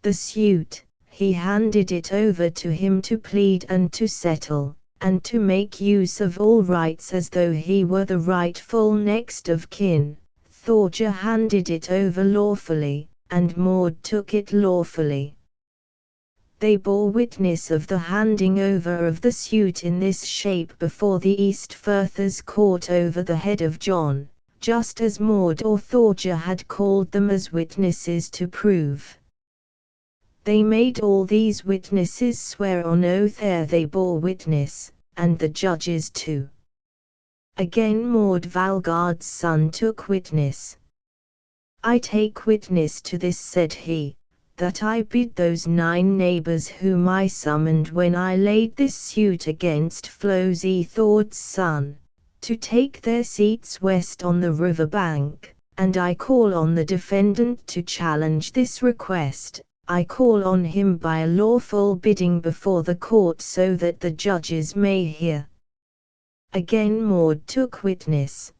the suit. He handed it over to him to plead and to settle, and to make use of all rights as though he were the rightful next of kin. Thorge handed it over lawfully, and Maud took it lawfully. They bore witness of the handing over of the suit in this shape before the East Firthers Court over the head of John, just as Maud or Thorge had called them as witnesses to prove. They made all these witnesses swear on oath ere they bore witness, and the judges too. Again Maud Valgard's son took witness. I take witness to this, said he, that I bid those 9 neighbours whom I summoned when I laid this suit against Flosi Thord's son, to take their seats west on the river bank, and I call on the defendant to challenge this request. I call on him by a lawful bidding before the court so that the judges may hear. Again Maud took witness.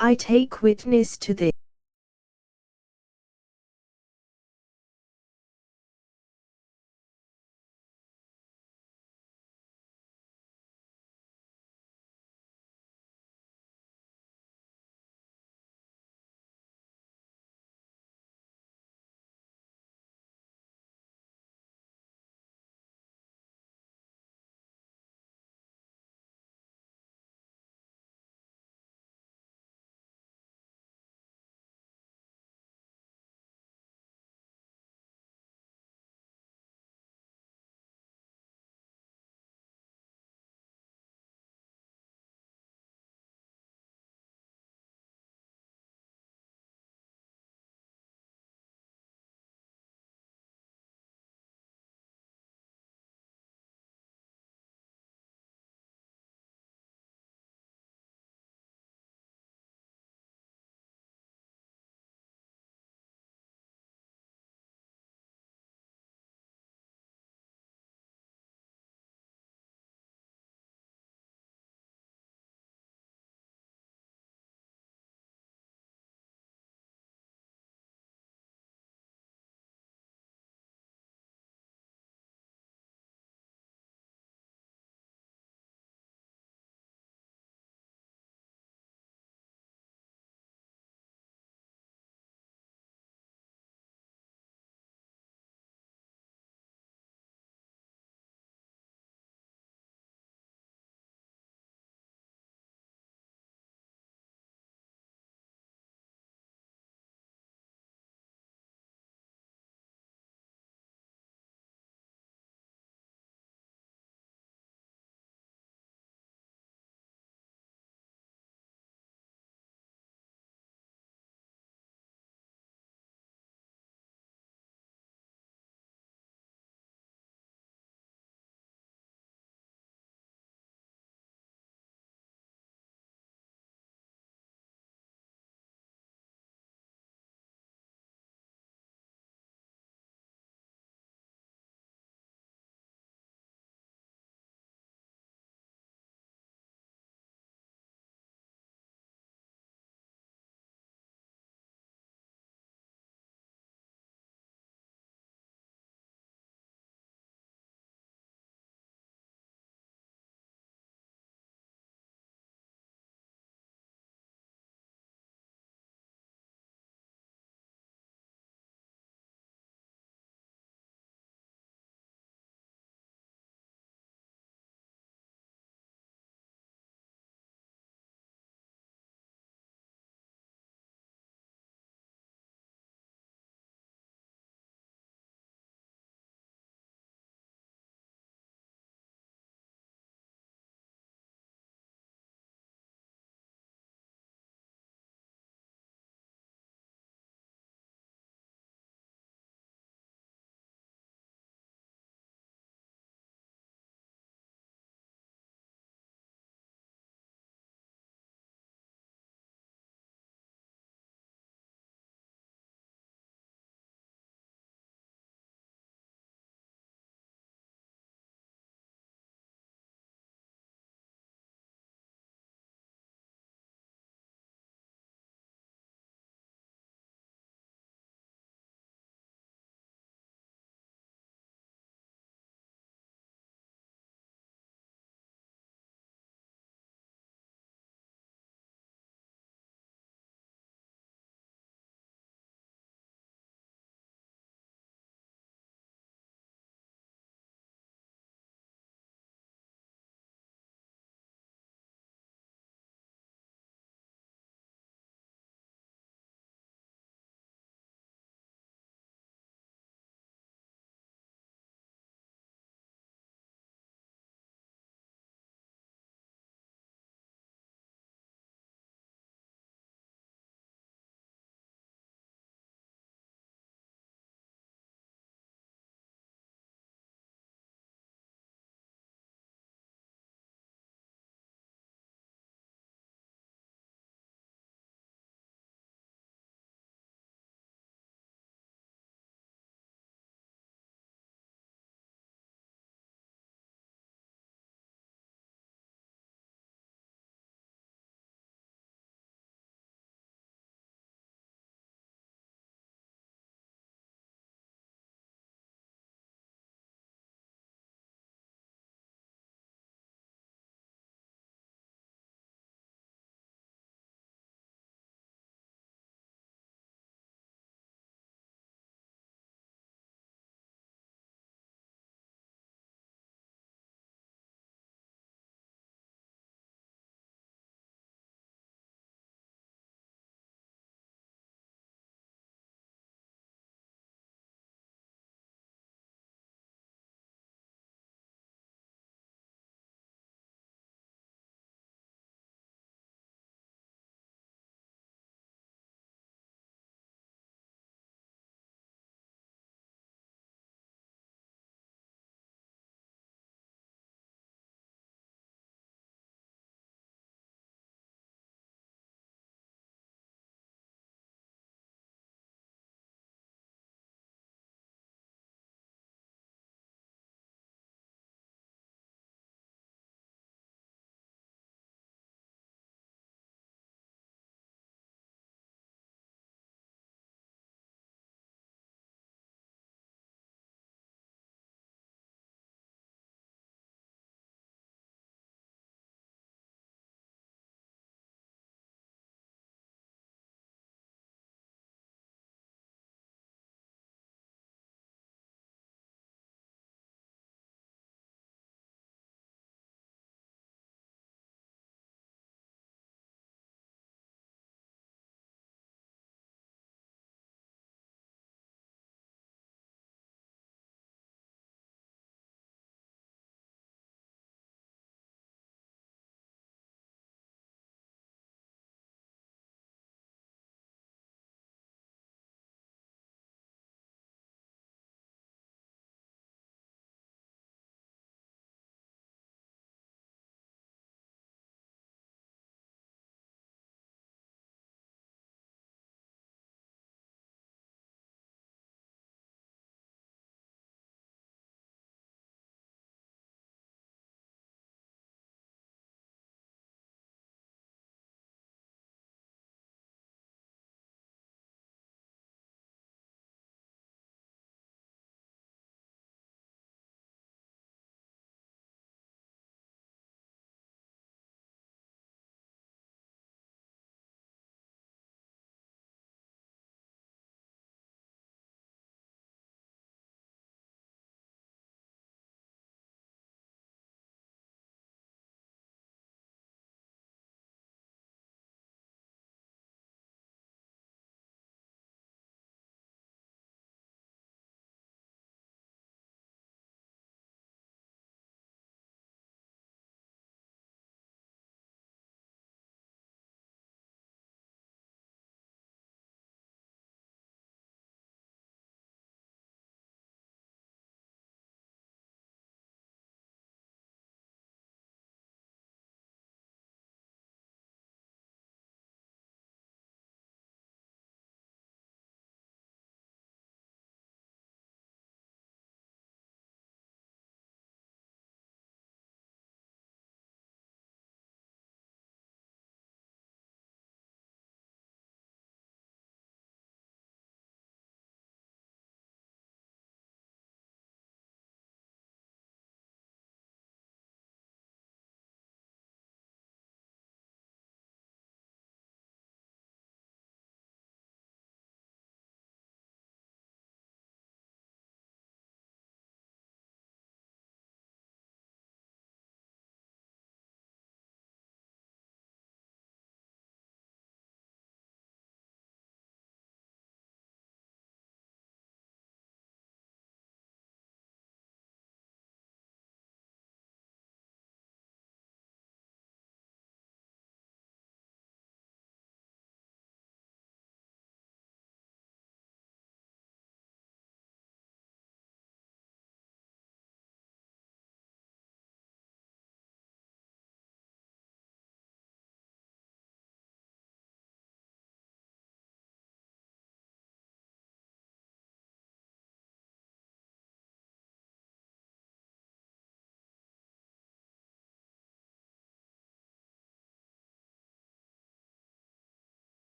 I take witness to this,